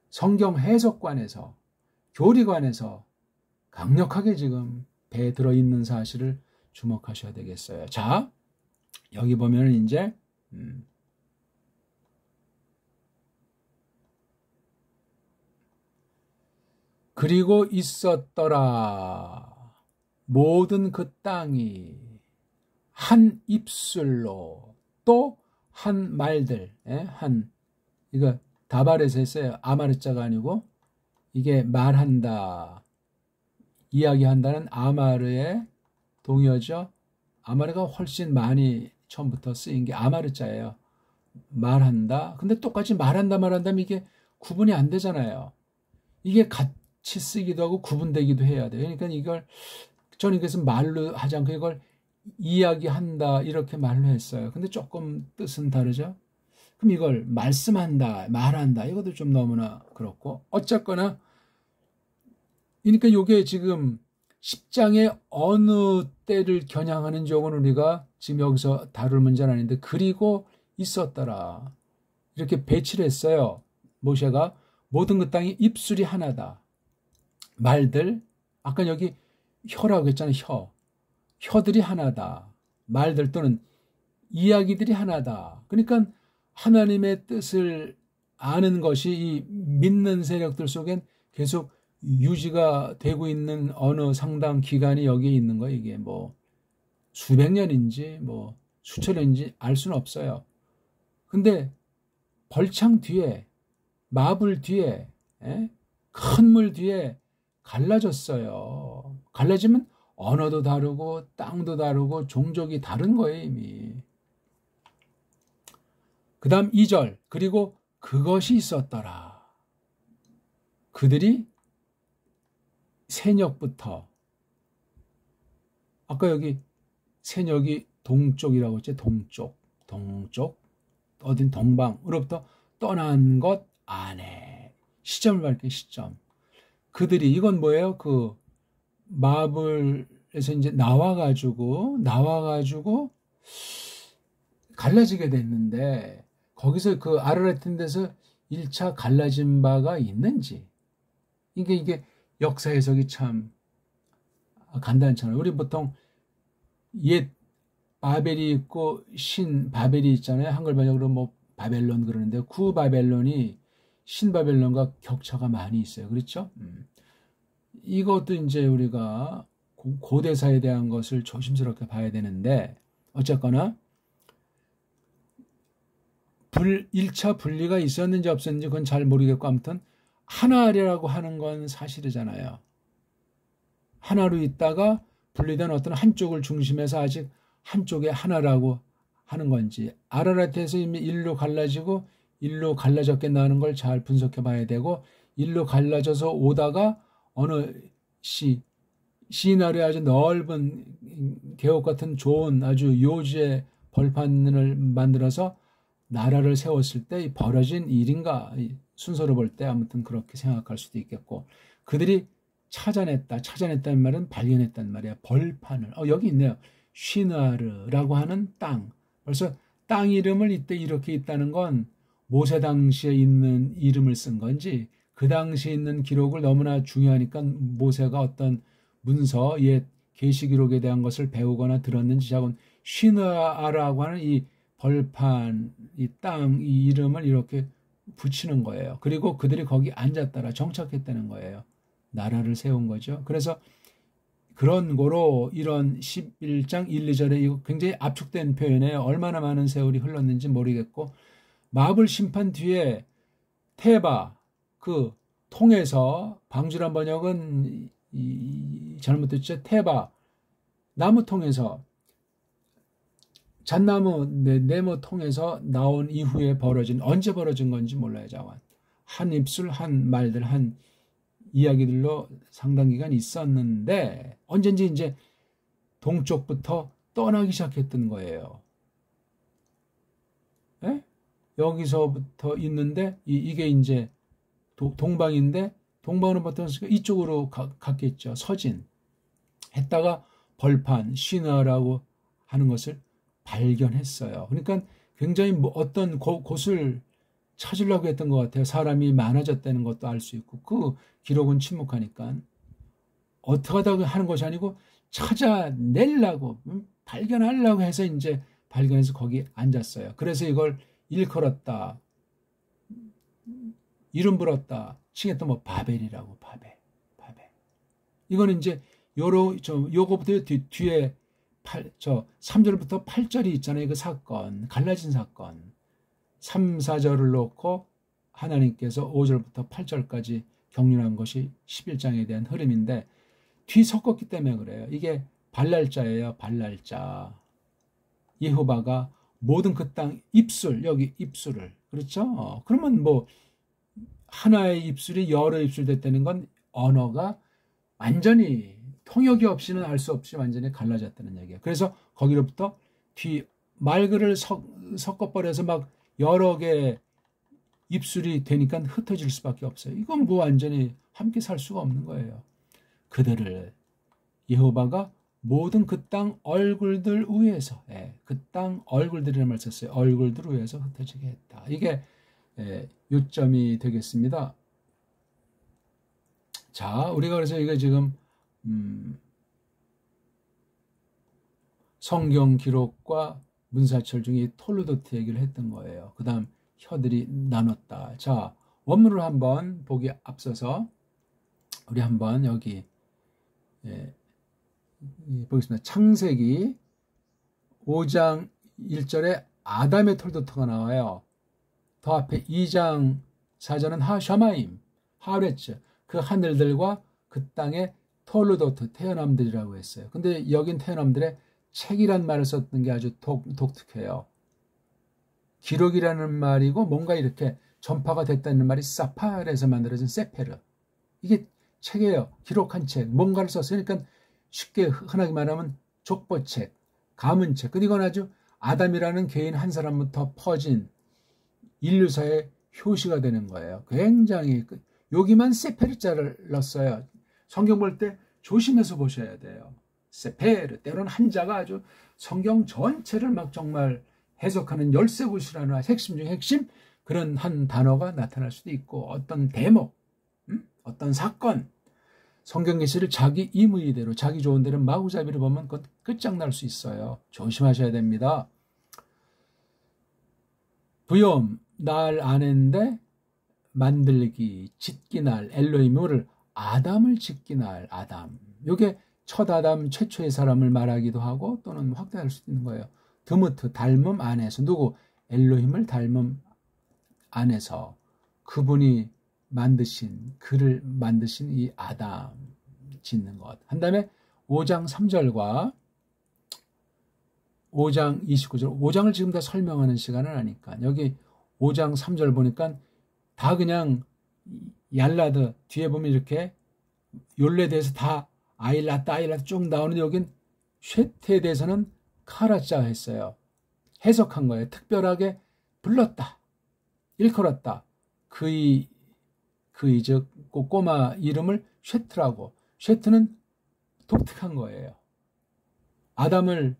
성경 해석관에서, 교리관에서 강력하게 지금 배에 들어있는 사실을 주목하셔야 되겠어요. 자, 여기 보면 이제 그리고 있었더라 모든 그 땅이 한 입술로 또 한 말들, 이거 다발에서 했어요. 아마르자가 아니고 이게 말한다, 이야기한다는 아마르의 동의어죠. 아마르가 훨씬 많이 처음부터 쓰인 게 아마르자예요. 말한다. 근데 똑같이 말한다면 이게 구분이 안 되잖아요. 이게 같이 쓰기도 하고 구분되기도 해야 돼요. 그러니까 이걸 저는 그래서 말로 하지 않고 이걸 이야기한다 이렇게 말로 했어요. 근데 조금 뜻은 다르죠. 그럼 이걸 말씀한다, 말한다 이것도 좀 너무나 그렇고 어쨌거나 그러니까 이게 지금 10장의 어느 때를 겨냥하는 쪽은 우리가 지금 여기서 다룰 문제는 아닌데 그리고 있었더라 이렇게 배치를 했어요. 모세가 모든 그 땅이 입술이 하나다. 말들 아까 여기 혀라고 했잖아요. 혀들이 하나다. 말들 또는 이야기들이 하나다. 그러니까 하나님의 뜻을 아는 것이 이 믿는 세력들 속엔 계속 유지가 되고 있는 어느 상당 기간이 여기에 있는 거예요. 이게 뭐 수백 년인지 뭐 수천 년인지 알 수는 없어요. 근데 벌창 뒤에, 마블 뒤에, 큰 물 뒤에 갈라졌어요. 갈라지면 언어도 다르고 땅도 다르고 종족이 다른 거예요, 이미. 그 다음 2절, 그리고 그것이 있었더라. 그들이 새벽부터, 아까 여기 새벽이 동쪽이라고 했죠. 동쪽, 어딘 동방으로부터 떠난 것 안에. 시점을 밝게 시점. 그들이, 이건 뭐예요? 그 마블에서 이제 나와가지고 갈라지게 됐는데, 거기서 그 아르라탄 데서 1차 갈라진 바가 있는지. 이게 역사 해석이 참 간단찮아요. 우리 보통 옛 바벨이 있고 신 바벨이 있잖아요. 한글 번역으로 뭐 바벨론 그러는데, 구 바벨론이 신 바벨론과 격차가 많이 있어요. 그렇죠? 이것도 이제 우리가 고대사에 대한 것을 조심스럽게 봐야 되는데, 어쨌거나 1차 분리가 있었는지 없었는지 그건 잘 모르겠고, 아무튼 하나라고 하는 건 사실이잖아요. 하나로 있다가 분리된 어떤 한쪽을 중심해서 아직 한쪽에 하나라고 하는 건지, 아라라트에서 이미 일로 갈라지고 일로 갈라졌겠나 하는 걸 잘 분석해 봐야 되고, 일로 갈라져서 오다가 어느 시나리오 아주 넓은 계곡 같은 좋은 아주 요지의 벌판을 만들어서 나라를 세웠을 때 벌어진 일인가, 순서로 볼 때 아무튼 그렇게 생각할 수도 있겠고, 그들이 찾아냈다는 말은 발견했단 말이야. 벌판을. 여기 있네요. 쉬느아르라고 하는 땅. 벌써 땅 이름을 이때 이렇게 있다는 건 모세 당시에 있는 이름을 쓴 건지, 그 당시에 있는 기록을 너무나 중요하니까 모세가 어떤 문서, 옛 계시 기록에 대한 것을 배우거나 들었는지, 자곤 쉬느아르라고 하는 이 벌판, 이 땅, 이 이름을 이렇게 붙이는 거예요. 그리고 그들이 거기 앉았다라 정착했다는 거예요. 나라를 세운 거죠. 그래서 그런 거로 이런 11장 1, 2절에 이거 굉장히 압축된 표현에 얼마나 많은 세월이 흘렀는지 모르겠고, 마블 심판 뒤에 테바, 그 통에서, 방주란 번역은 잘못됐죠. 테바, 나무 통에서, 잣나무 네모 통에서 나온 이후에 언제 벌어진 건지 몰라요. 자관. 한 입술, 한 말들, 한 이야기들로 상당 기간 있었는데, 언젠지 이제 동쪽부터 떠나기 시작했던 거예요. 에? 여기서부터 있는데, 이게 이제 동방인데, 동방으로부터 이쪽으로 갔겠죠. 서진. 했다가 벌판, 시나라고 하는 것을 발견했어요. 그러니까 굉장히 어떤 곳을 찾으려고 했던 것 같아요. 사람이 많아졌다는 것도 알 수 있고, 그 기록은 침묵하니까. 어떻게 하다 하는 것이 아니고 찾아내려고, 발견하려고 해서 이제 발견해서 거기 앉았어요. 그래서 이걸 일컬었다, 이름 불었다, 칭했던 뭐 바벨이라고, 바벨. 이거는 이제 요거부터 뒤에 3절부터 8절이 있잖아요. 그 사건, 갈라진 사건. 3, 4절을 놓고 하나님께서 5절부터 8절까지 경륜한 것이 11장에 대한 흐름인데, 뒤 섞었기 때문에 그래요. 이게 발랄자예요. 발랄자. 여호와가 모든 그 땅 입술, 여기 입술을, 그렇죠? 그러면 뭐 하나의 입술이 여러 입술 됐다는 건 언어가 완전히 통역이 없이는 알 수 없이 완전히 갈라졌다는 얘기예요. 그래서 거기로부터 뒤 말글을 섞어버려서 막 여러 개 입술이 되니까 흩어질 수밖에 없어요. 이건 뭐 완전히 함께 살 수가 없는 거예요. 그들을 여호와가 모든 그 땅 얼굴들 위에서, 그 땅 얼굴들이라는 말을 썼어요. 얼굴들 위에서 흩어지게 했다. 이게 요점이 되겠습니다. 자, 우리가 그래서 이거 지금 성경 기록과 문사철 중에 톨로도트 얘기를 했던 거예요. 그 다음 혀들이 나눴다. 자, 원문을 한번 보기 앞서서 우리 한번 여기 보겠습니다. 창세기 5장 1절에 아담의 톨도트가 나와요. 더 앞에 2장 4절은 하샤마임, 하레츠, 그 하늘들과 그 땅의 톨도트, 태어남들이라고 했어요. 근데 여긴 태어남들의 책이란 말을 썼던 게 아주 독특해요. 기록이라는 말이고 뭔가 이렇게 전파가 됐다는 말이 사파르에서 만들어진 세페르. 이게 책이에요. 기록한 책. 뭔가를 썼어요. 그러니까 쉽게 흔하게 말하면 족보책, 가문책. 근데 이건 아주 아담이라는 개인 한 사람부터 퍼진 인류사의 효시가 되는 거예요. 굉장히 여기만 세페르자를 넣었어요. 성경 볼 때 조심해서 보셔야 돼요. 세페르, 때로는 한자가 아주 성경 전체를 막 정말 해석하는 열쇠굿이라는 핵심 중 핵심, 그런 한 단어가 나타날 수도 있고, 어떤 대목, 어떤 사건, 성경 계시를 자기 임의대로, 자기 좋은 대로 마구잡이로 보면 그건 끝장날 수 있어요. 조심하셔야 됩니다. 부욤, 날 아는데 만들기, 짓기 날, 엘로힘을 아담을 짓기 날, 아담. 이게 첫 아담, 최초의 사람을 말하기도 하고 또는 확대할 수도 있는 거예요. 드무트, 닮음 안에서. 누구? 엘로힘을 닮음 안에서. 그분이 만드신, 그를 만드신 이 아담 짓는 것. 한 다음에 5장 3절과 5장 29절. 5장을 지금 다 설명하는 시간은 아니까. 여기 5장 3절 보니까 다 그냥 얄라드, 뒤에 보면 이렇게 욜레에 대해서 다 아일라따 쭉 나오는데 여긴 쉐트에 대해서는 카라짜 했어요. 해석한 거예요. 특별하게 불렀다, 일컬었다. 그의 즉 꼬마 이름을 쉐트라고. 쉐트는 독특한 거예요. 아담을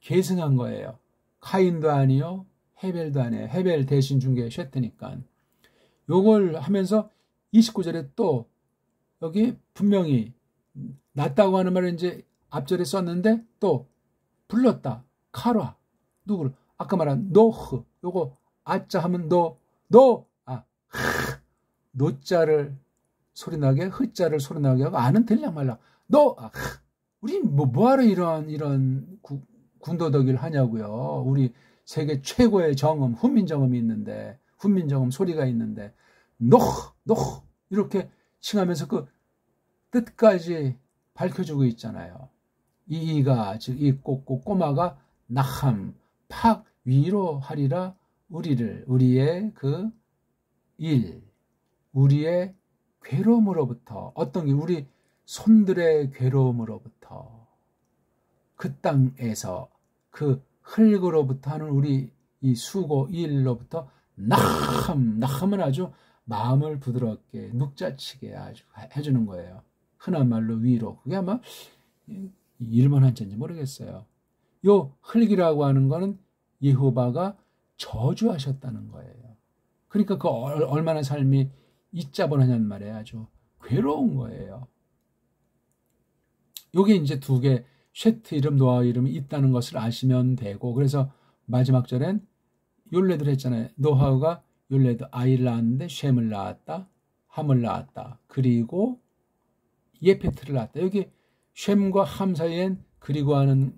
계승한 거예요. 카인도 아니요, 헤벨도 아니에요. 헤벨 대신 준 게 쉐트니까. 요걸 하면서 29절에 또 여기 분명히 낫다고 하는 말을 이제 앞절에 썼는데 또 불렀다. 카라. 누구를? 아까 말한 노흐. 요거 아자 하면 노자를 소리나게, 흐자를 소리나게 하고 아는 들랑 말랑. 우리 뭐하러 이런 군더더기를 하냐고요. 우리 세계 최고의 정음, 훈민정음이 있는데, 훈민정음 소리가 있는데, 노흐 이렇게 칭하면서 그 뜻까지 밝혀주고 있잖아요. 이가, 즉 이 꼬마가 나함, 팍 위로하리라 우리의 그 일, 우리의 괴로움으로부터, 어떤 게 우리 손들의 괴로움으로부터, 그 땅에서 그 흙으로부터 하는 우리 이 수고 일로부터 나함은 아주 마음을 부드럽게 눅자치게 아주 해주는 거예요. 흔한 말로 위로. 그게 아마 일본 한자인지 모르겠어요. 요 흙이라고 하는 거는 여호와가 저주하셨다는 거예요. 그러니까 그 얼마나 삶이 이자본하냐는 말이에요. 아주 괴로운 거예요. 요게 이제 두 개, 쉐트 이름, 노아 이름이 있다는 것을 아시면 되고, 그래서 마지막 절엔 욜레드를 했잖아요. 노아가 욜레드 아이를 낳았는데 셈을 낳았다, 함을 낳았다. 그리고 예페트를 낳았다. 여기 셈과 함 사이엔 그리고 하는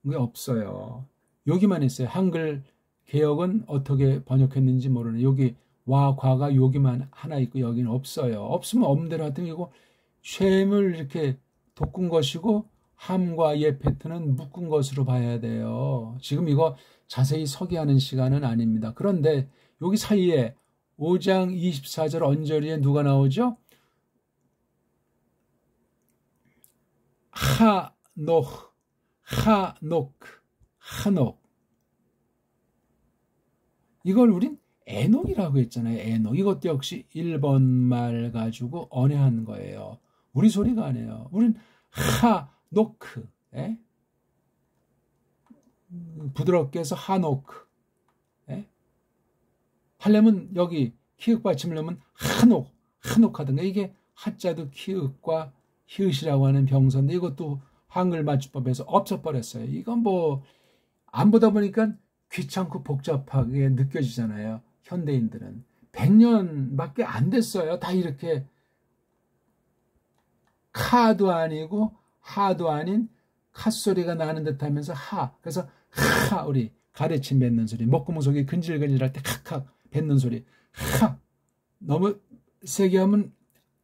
게 없어요. 여기만 있어요. 한글 개역은 어떻게 번역했는지 모르네. 여기 와, 과가 여기만 하나 있고 여기는 없어요. 없으면 없는대로 하여튼 이거 셈을 이렇게 돋군 것이고 함과 예페트는 묶은 것으로 봐야 돼요. 지금 이거 자세히 서기하는 시간은 아닙니다. 그런데 여기 사이에 5장 24절 언저리에 누가 나오죠? 하녹. 이걸 우린 에녹이라고 했잖아요. 에녹. 이것도 역시 일본 말 가지고 언해한 거예요. 우리 소리가 아니에요. 우린 하노크. 부드럽게 해서 하노크. 하려면 여기 키읔 받침을 넣으면 한옥하든가. 이게 하자도 키읔과 히읗이라고 하는 병서인데 이것도 한글 맞춤법에서 없어버렸어요. 이건 뭐 안 보다 보니까 귀찮고 복잡하게 느껴지잖아요. 현대인들은 100년밖에 안 됐어요. 다 이렇게 카도 아니고 하도 아닌 캅소리가 나는 듯 하면서 하. 그래서 하, 우리 가래침 뱉는 소리, 목구멍 속이 근질근질할 때 칵칵 뱉는 소리. 하. 너무 세게 하면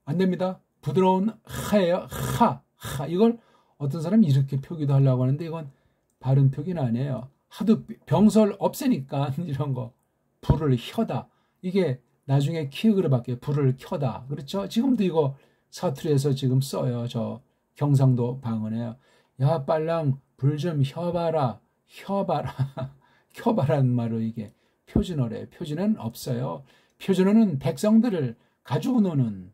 안 됩니다. 부드러운 하예요. 하. 하. 이걸 어떤 사람이 이렇게 표기도 하려고 하는데 이건 바른 표기는 아니에요. 하도 병설 없애니까 이런 거. 불을 켜다. 이게 나중에 키읔으로 바뀌어요. 불을 켜다. 그렇죠? 지금도 이거 사투리에서 지금 써요. 저 경상도 방언에요. 야, 빨랑 불 좀 켜봐라. 켜봐라. 켜봐라는 말로 이게 표준어래요. 표준어는 없어요. 표준어는 백성들을 가지고 노는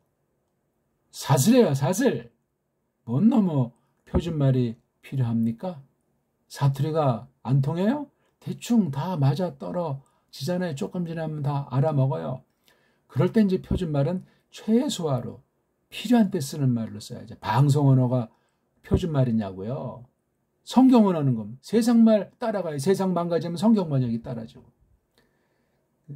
사슬이에요. 사슬. 뭔 너무 표준말이 필요합니까? 사투리가 안 통해요? 대충 다 맞아 떨어지잖아요. 조금 지나면 다 알아먹어요. 그럴 때 이제 표준말은 최소화로 필요한 때 쓰는 말로 써야죠. 방송 언어가 표준말이냐고요. 성경 언어는 건 세상말 따라가요. 세상 망가지면 성경 번역이 따라주고.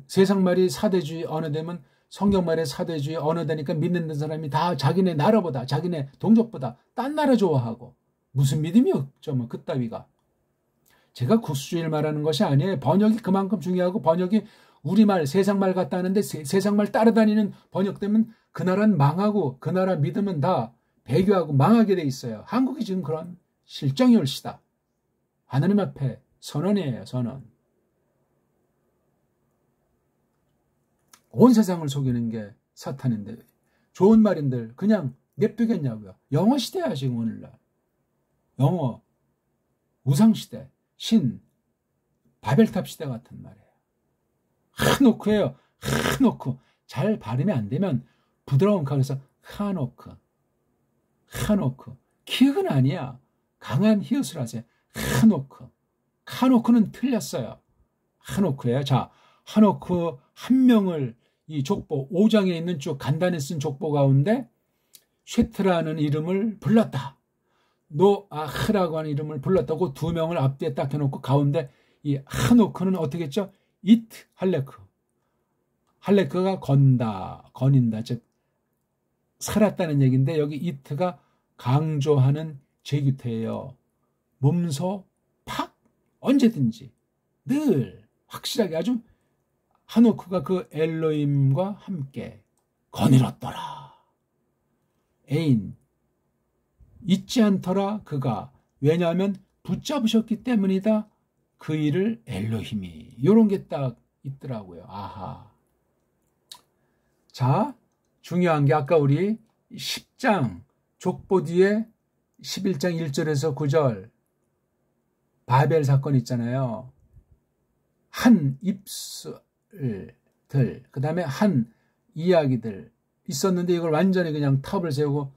세상말이 사대주의 언어되면 성경말의 사대주의 언어되니까 믿는 사람이 다 자기네 나라보다 자기네 동족보다 딴 나라 좋아하고 무슨 믿음이 없죠. 뭐 그따위가. 제가 국수주의를 말하는 것이 아니에요. 번역이 그만큼 중요하고 번역이 우리말 세상말 같다 하는데 세상말 따라다니는 번역되면 그 나라는 망하고 그 나라 믿음은 다 배교하고 망하게 돼 있어요. 한국이 지금 그런 실정이 올시다. 하나님 앞에 선언이에요. 선언. 온 세상을 속이는 게 사탄인데 좋은 말인들 그냥 냅두겠냐고요. 영어 시대야 지금 오늘날. 영어 우상시대 신 바벨탑 시대 같은 말이에요. 하노크예요. 하노크. 잘 발음이 안 되면 부드러운 가에서 하노크. 하노크. 키읔은 아니야. 강한 히읗을 하세요. 하노크. 하노크는 틀렸어요. 하노크예요. 자, 하노크 한 명을 이 족보 5장에 있는 쭉 간단히 쓴 족보 가운데 쉐트라는 이름을 불렀다. 노아흐라고 하는 이름을 불렀다고 두 명을 앞뒤에 딱 해놓고 가운데 이 하노크는 어떻게 했죠? 이트 할레크. 할레크가 건다, 거닌다, 즉 살았다는 얘기인데 여기 이트가 강조하는 제규태예요. 몸소 팍 언제든지 늘 확실하게 아주 하노크가 그 엘로힘과 함께 거닐었더라. 애인 잊지 않더라 그가. 왜냐하면 붙잡으셨기 때문이다. 그 일을 엘로힘이. 이런 게 딱 있더라고요. 아하. 자, 중요한 게 아까 우리 10장 족보 뒤에 11장 1절에서 9절 바벨 사건 있잖아요. 한 입술들, 그 다음에 한 이야기들 있었는데 이걸 완전히 그냥 탑을 세우고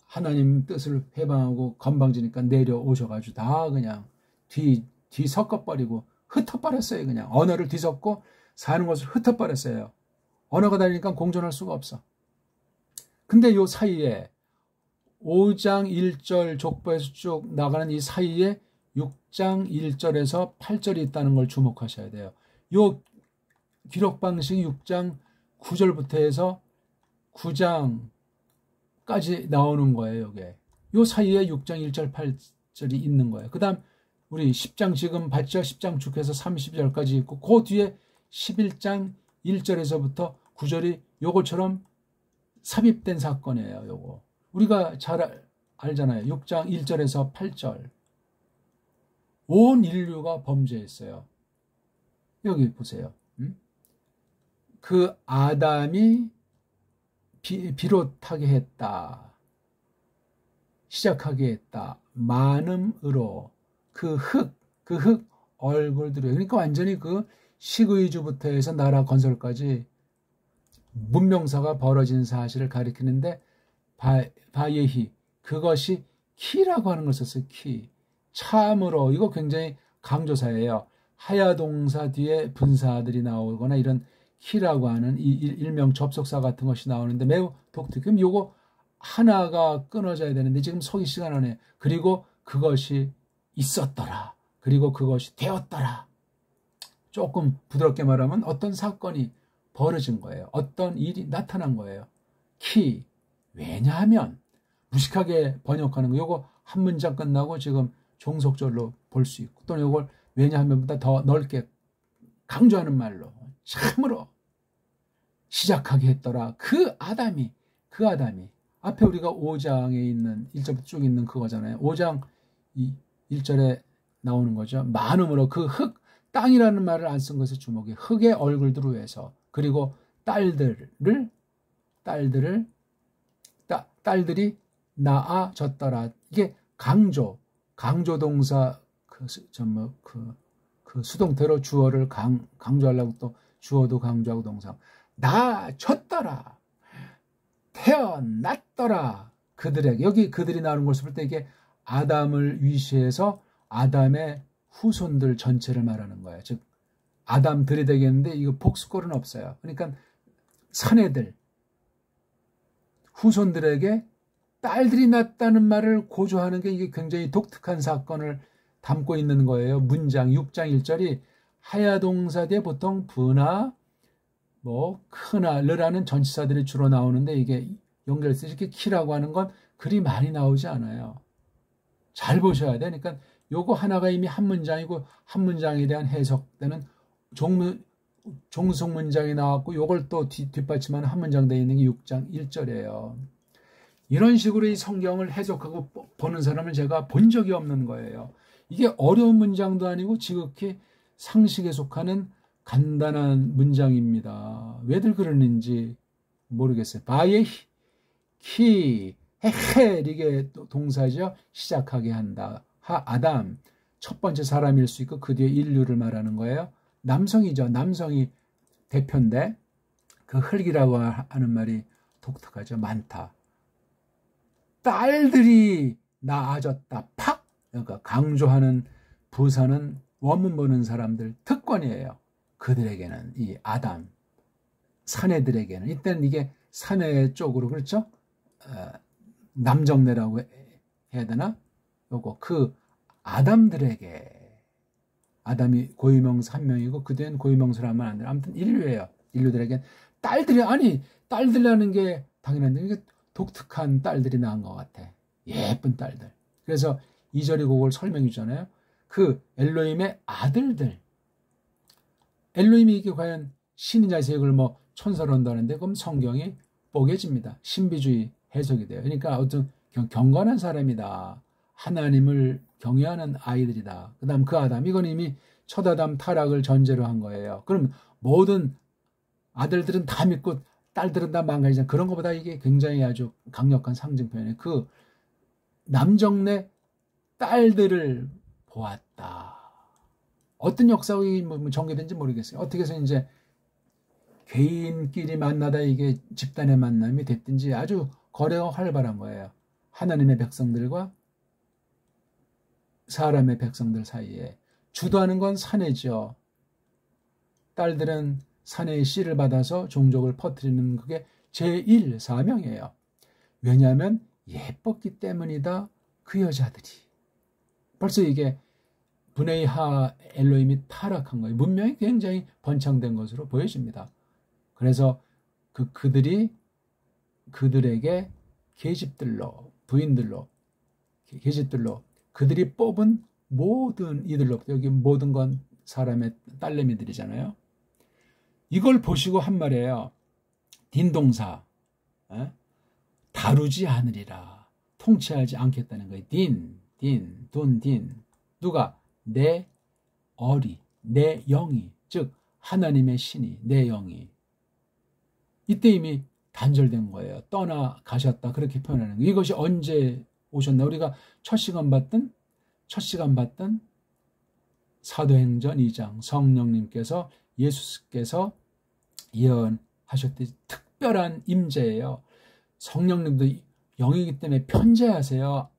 하나님 뜻을 회방하고 건방지니까 내려오셔가지고 다 그냥 뒤섞어버리고 흩어버렸어요. 그냥 언어를 뒤섞고 사는 것을 흩어버렸어요. 언어가 다르니까 공존할 수가 없어. 근데 요 사이에 5장 1절 족보에서 쭉 나가는 이 사이에 6장 1절에서 8절이 있다는 걸 주목하셔야 돼요. 요 기록 방식이 6장 9절부터 해서 9장까지 나오는 거예요. 이게. 요 사이에 6장 1절 8절이 있는 거예요. 그 다음 우리 10장 지금 봤죠? 10장 쭉 해서 30절까지 있고 그 뒤에 11장 1절에서부터 9절이 요거처럼 삽입된 사건이에요. 요거. 우리가 잘 알잖아요. 6장 1절에서 8절. 온 인류가 범죄했어요. 여기 보세요. 그 아담이 비롯하게 했다. 시작하게 했다. 많음으로 그 흙 얼굴들이. 그러니까 완전히 그 식의주부터 해서 나라 건설까지 문명사가 벌어진 사실을 가리키는데 바예히 그것이 키라고 하는 걸 썼어요. 키. 참으로 이거 굉장히 강조사예요. 하야동사 뒤에 분사들이 나오거나 이런 키라고 하는 이 일명 접속사 같은 것이 나오는데 매우 독특해. 그럼 요거 하나가 끊어져야 되는데 지금 속이 시간 안에 그리고 그것이 있었더라. 그리고 그것이 되었더라. 조금 부드럽게 말하면 어떤 사건이 벌어진 거예요. 어떤 일이 나타난 거예요. 키. 왜냐하면 무식하게 번역하는 거, 요거 한 문장 끝나고 지금 종속절로 볼 수 있고, 또는 요걸 왜냐하면보다 더 넓게 강조하는 말로 참으로 시작하게 했더라. 그 아담이 앞에 우리가 5장에 있는 1절부터 쭉 있는 그거잖아요. 5장 1절에 나오는 거죠. 많음으로 그 흙, 땅이라는 말을 안 쓴 것에 주목해. 흙의 얼굴들을 위해서, 그리고 딸들이 낳아졌더라. 이게 강조 동사 그 수동태로 주어를 강조하려고 또 주어도 강조하고 동사. 낳아졌더라. 태어났더라. 그들에게. 여기 그들이 나오는 것을 볼 때 이게 아담을 위시해서 아담의 후손들 전체를 말하는 거예요. 즉 아담들이 되겠는데 이거 복수꼴은 없어요. 그러니까 사내들, 후손들에게 딸들이 낳았다는 말을 고조하는 게 이게 굉장히 독특한 사건을 담고 있는 거예요. 문장 6장 1절이 하야동사 뒤에 보통 부나 크나 르라는 전치사들이 주로 나오는데, 이게 연결해서 이렇게 키라고 하는 건 그리 많이 나오지 않아요. 잘 보셔야 돼. 그러니까 요거 하나가 이미 한 문장이고, 한 문장에 대한 해석 때는 종속 문장이 나왔고, 요걸 또 뒷받침하는 한 문장 되어 있는 게 6장 1절이에요. 이런 식으로 이 성경을 해석하고 보는 사람을 제가 본 적이 없는 거예요. 이게 어려운 문장도 아니고 지극히 상식에 속하는 간단한 문장입니다. 왜들 그러는지 모르겠어요. 바에 히, 헤헬, 이게 동사죠. 시작하게 한다. 아담, 첫 번째 사람일 수 있고 그 뒤에 인류를 말하는 거예요. 남성이죠. 남성이 대표인데 그 흙이라고 하는 말이 독특하죠. 많다. 딸들이 낳아졌다. 팍! 그러니까 강조하는 부사는 원문 보는 사람들 특권이에요. 그들에게는, 이 아담, 사내들에게는. 이때는 이게 사내 쪽으로, 그렇죠? 남정네라고 해야 되나? 요거, 그 아담들에게. 아담이 고유명사 한 명이고, 그 뒤엔 고유명사를 하면 안 돼요. 아무튼 인류예요. 인류들에게. 딸들이라는 게 당연한데, 이게 독특한 딸들이 낳은 것 같아. 예쁜 딸들. 그래서 2절이 그걸 설명해 주잖아요. 그 엘로힘의 아들들. 엘로힘이 이게 과연 신이냐 세력을 천사로 한다는데, 그럼 성경이 뽀개집니다. 신비주의 해석이 돼요. 그러니까 어떤 경건한 사람이다. 하나님을 경외하는 아이들이다. 그 다음 그 아담, 이건 이미 첫 아담 타락을 전제로 한 거예요. 그럼 모든 아들들은 다 믿고 딸들은 다 망가지잖아. 그런 것보다 이게 굉장히 아주 강력한 상징 표현이에요. 그 남정네 딸들을 보았다. 어떤 역사가 전개된지 모르겠어요. 어떻게 해서 이제 개인끼리 만나다 이게 집단의 만남이 됐든지 아주 거래가 활발한 거예요. 하나님의 백성들과 사람의 백성들 사이에. 주도하는 건 사내죠. 딸들은 사내의 씨를 받아서 종족을 퍼뜨리는 그게 제1 사명이에요. 왜냐하면 예뻤기 때문이다. 그 여자들이. 벌써 이게 분의 하 엘로힘이 타락한 거예요. 문명이 굉장히 번창된 것으로 보여집니다. 그래서 그들에게 계집들로, 부인들로, 계집들로, 그들이 뽑은 모든 이들로, 여기 모든 건 사람의 딸내미들이잖아요. 이걸 보시고 한 말이에요. 딘동사. 다루지 않으리라. 통치하지 않겠다는 거예요. 딘. 누가? 내 영이. 즉 하나님의 신이, 내 영이. 이때 이미 단절된 거예요. 떠나가셨다. 그렇게 표현하는 거예요. 이것이 언제 오셨나? 우리가 첫 시간 봤던 사도행전 2장 성령님께서, 예수께서 예언하셨듯이 특별한 임재예요. 성령님도 영이기 때문에 편재하세요.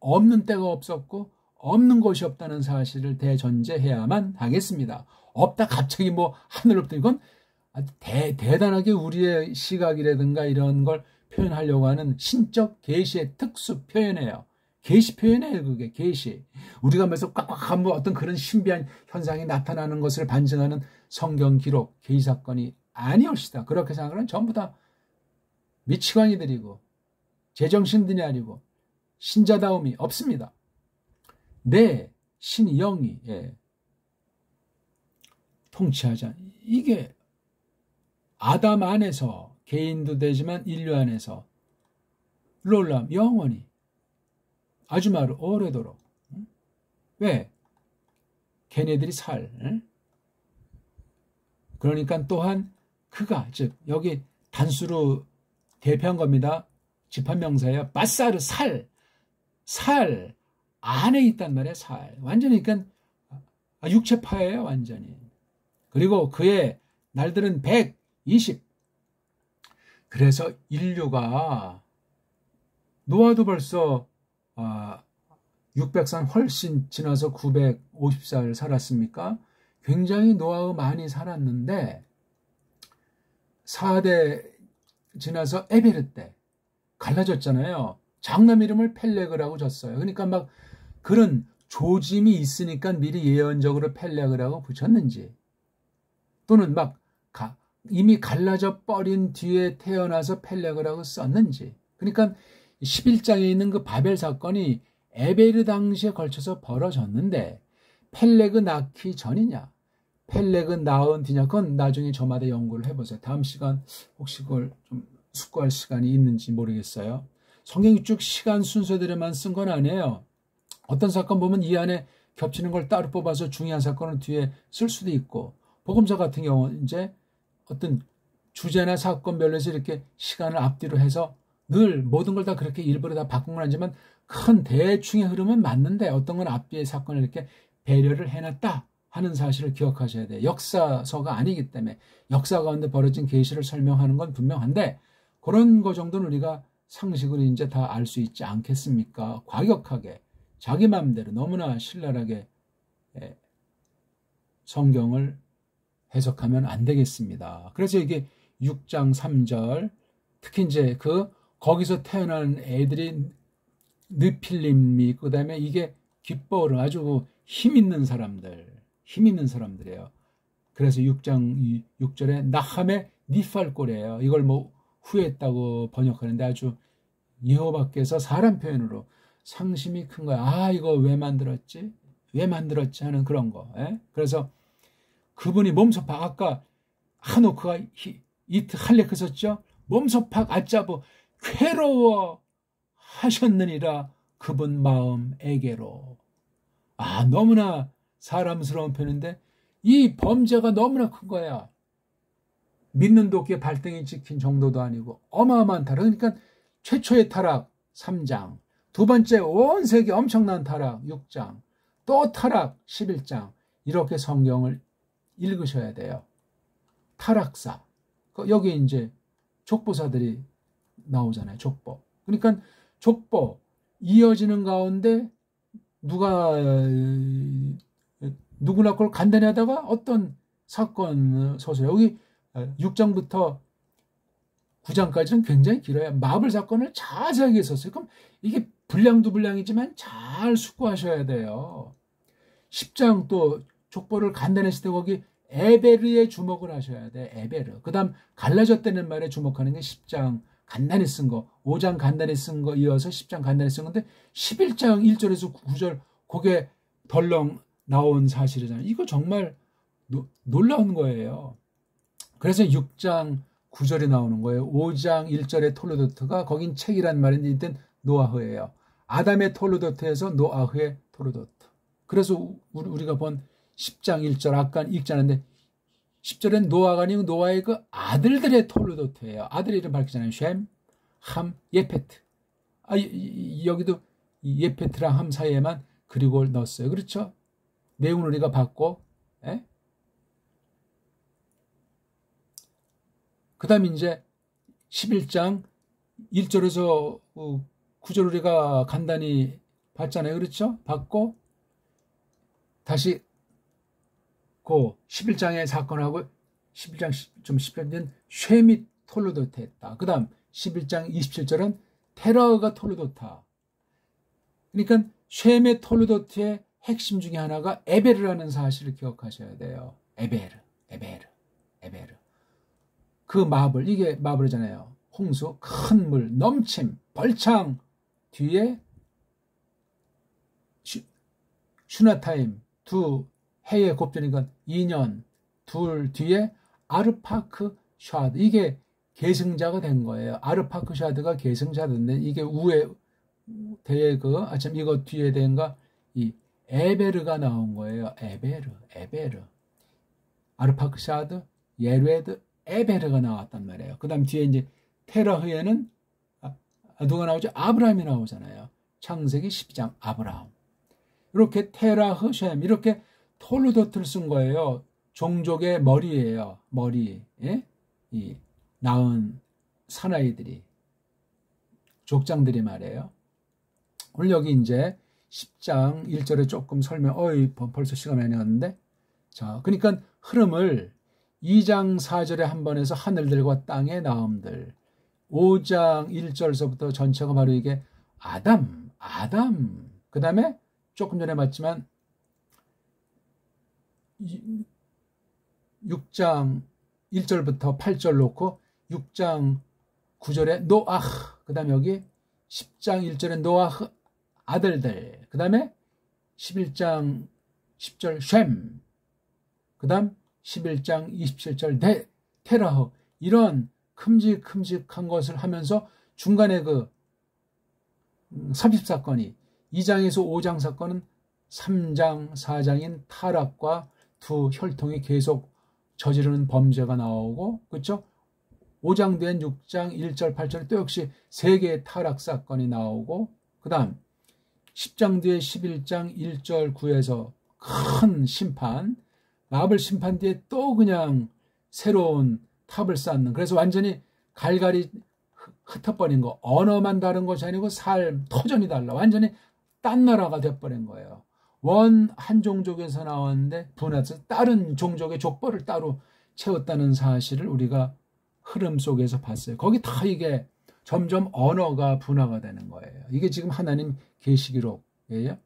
없는 때가 없었고 없는 것이 없다는 사실을 대전제해야만 하겠습니다. 없다 갑자기 하늘로부터, 이건 아주 대단하게 우리의 시각이라든가 이런 걸 표현하려고 하는 신적 계시의 특수 표현이에요. 계시 표현이에요. 그게 계시. 우리가 그래서 꽉꽉한 어떤 그런 신비한 현상이 나타나는 것을 반증하는 성경 기록, 계시 사건이 아니올시다. 그렇게 생각하는 전부 다 미치광이들이고 제정신들이 아니고 신자다움이 없습니다. 내 신영이 통치하자. 이게 아담 안에서 개인도 되지만 인류 안에서 롤람 영원히 아주 마루 오래도록. 왜? 걔네들이 그러니까 또한 그가 즉 여기 단수로 대표한 겁니다. 집합명사예요. 바사르 살 안에 있단 말이에요. 살 완전히 그러니까 육체파예요. 완전히. 그리고 그의 날들은 120. 그래서 인류가 노아도 벌써 600살 훨씬 지나서 950살 살았습니까? 굉장히 노아가 많이 살았는데 4대 지나서 에베르 때 갈라졌잖아요. 장남 이름을 펠렉이라고 졌어요. 그러니까 막 그런 조짐이 있으니까 미리 예언적으로 펠렉이라고 붙였는지 또는 막 이미 갈라져 버린 뒤에 태어나서 펠렉이라고 썼는지. 그러니까 11장에 있는 그 바벨 사건이 에베르 당시에 걸쳐서 벌어졌는데 펠렉은 낳기 전이냐 펠렉은 낳은 뒤냐 그건 나중에 저마다 연구를 해보세요. 다음 시간 혹시 그걸 좀 숙고할 시간이 있는지 모르겠어요. 성경이 쭉 시간 순서대로만 쓴 건 아니에요. 어떤 사건 보면 이 안에 겹치는 걸 따로 뽑아서 중요한 사건을 뒤에 쓸 수도 있고 복음서 같은 경우는 이제 어떤 주제나 사건별로서 이렇게 시간을 앞뒤로 해서 늘 모든 걸 다 그렇게 일부러 다 바꾼 건 아니지만 큰 대충의 흐름은 맞는데 어떤 건 앞뒤의 사건을 이렇게 배려를 해놨다 하는 사실을 기억하셔야 돼요. 역사서가 아니기 때문에 역사 가운데 벌어진 계시를 설명하는 건 분명한데 그런 거 정도는 우리가 상식으로 이제 다 알 수 있지 않겠습니까? 과격하게 자기 마음대로 너무나 신랄하게 성경을 해석하면 안 되겠습니다. 그래서 이게 6장 3절 특히 이제 거기서 태어난 애들이 느필림이 그다음에 이게 깃벌을 아주 힘 있는 사람들이에요. 그래서 6장 6절에 나함의 니팔골이에요. 이걸 뭐 후회했다고 번역하는데 아주 여호와께서 사람 표현으로 상심이 큰 거야. 이거 왜 만들었지 하는 그런 거. 그래서 그분이 몸소팍 아까 하노크가 이트 할레크 썼죠. 몸소팍 아짜부 괴로워 하셨느니라 그분 마음에게로. 너무나 사람스러운 표현인데 이 범죄가 너무나 큰 거야. 믿는 도끼에 발등이 찍힌 정도도 아니고 어마어마한 타락. 그러니까 최초의 타락 3장, 두 번째 온 세계 엄청난 타락 6장, 또 타락 11장. 이렇게 성경을 읽으셔야 돼요. 타락사. 여기 이제 족보사들이 나오잖아요. 족보. 그러니까 족보 이어지는 가운데 누구나 그걸 간단히 하다가 어떤 사건 소설 여기 6장부터 9장까지는 굉장히 길어요. 마블 사건을 자세하게 썼어요. 그럼 이게 분량도 분량이지만 잘 숙고하셔야 돼요. 10장 또 족보를 간단히 했을 때 거기 에베르에 주목을 하셔야 돼. 에베르. 그 다음 갈라졌다는 말에 주목하는 게 10장 간단히 쓴 거, 5장 간단히 쓴 거 이어서 10장 간단히 쓴 건데 11장 1절에서 9절 그게 덜렁 나온 사실이잖아요. 이거 정말 놀라운 거예요. 그래서 6장 9절에 나오는 거예요. 5장 1절의 톨로도트가 거긴 책이란 말인데 이땐 노아흐예요. 아담의 톨로도트에서 노아흐의 톨로도트. 그래서 우리가 본 10장 1절 아까 읽지 않았는데 10절엔 노아가 아니고 노아의 그 아들들의 톨로도트예요. 아들 이름 밝히잖아요. 쉔, 함, 예페트. 여기도 예페트랑 함 사이에만 그리고를 넣었어요. 그렇죠? 내용을 우리가 봤고 그 다음에 이제 11장 1절에서 9절 우리가 간단히 봤잖아요. 그렇죠? 봤고 다시 그 11장의 사건하고 11장 좀 10편된 쉐미 톨로도트 했다. 그 다음 11장 27절은 테러가 톨로도타. 그러니까 쉐메 톨로도트의 핵심 중에 하나가 에베르라는 사실을 기억하셔야 돼요. 에베르. 그 마블, 이게 마블이잖아요. 홍수, 큰 물, 넘침, 벌창 뒤에 슈나타임, 두 해의 곱절이니까 2년, 둘 뒤에 아르파크샤드, 이게 계승자가 된 거예요. 아르파크샤드가 계승자인데 이게 우에 대에 참 이거 뒤에 된가 이 에베르가 나온 거예요. 에베르. 아르파크샤드, 예레드, 에베르가 나왔단 말이에요. 그 다음 뒤에 이제 테라흐에는 누가 나오죠? 아브라함이 나오잖아요. 창세기 12장 아브라함. 이렇게 테라흐, 셈 이렇게 톨루도트를 쓴 거예요. 종족의 머리예요. 머리. 예? 이 낳은 사나이들이, 족장들이 말이에요. 오늘 여기 이제 10장 1절에 조금 설명, 벌써 시간이 많이 갔는데. 자, 그러니까 흐름을 2장 4절에 한 번 해서 하늘들과 땅의 나음들, 5장 1절서부터 전체가 바로 이게 아담. 그 다음에 조금 전에 봤지만 6장 1절부터 8절 놓고 6장 9절에 노아흐, 그 다음에 여기 10장 1절에 노아흐 아들들, 그 다음에 11장 10절 셈, 그 다음 11장 27절 테라흐, 이런 큼직한 것을 하면서 중간에 그 삽입사건이 2장에서 5장 사건은 3장 4장인 타락과 두 혈통이 계속 저지르는 범죄가 나오고, 그렇죠? 5장 된 6장 1절 8절에 또 역시 3개의 타락 사건이 나오고, 그 다음 10장 뒤에 11장 1절 9에서 큰 심판, 마블 심판 뒤에 또 그냥 새로운 탑을 쌓는, 그래서 완전히 갈갈이 흩어버린 거, 언어만 다른 것이 아니고 삶, 터전이 달라. 완전히 딴 나라가 돼버린 거예요. 한 종족에서 나왔는데 분해서 다른 종족의 족보를 따로 채웠다는 사실을 우리가 흐름 속에서 봤어요. 거기 다 이게 점점 언어가 분화가 되는 거예요. 이게 지금 하나님 계시기록이에요.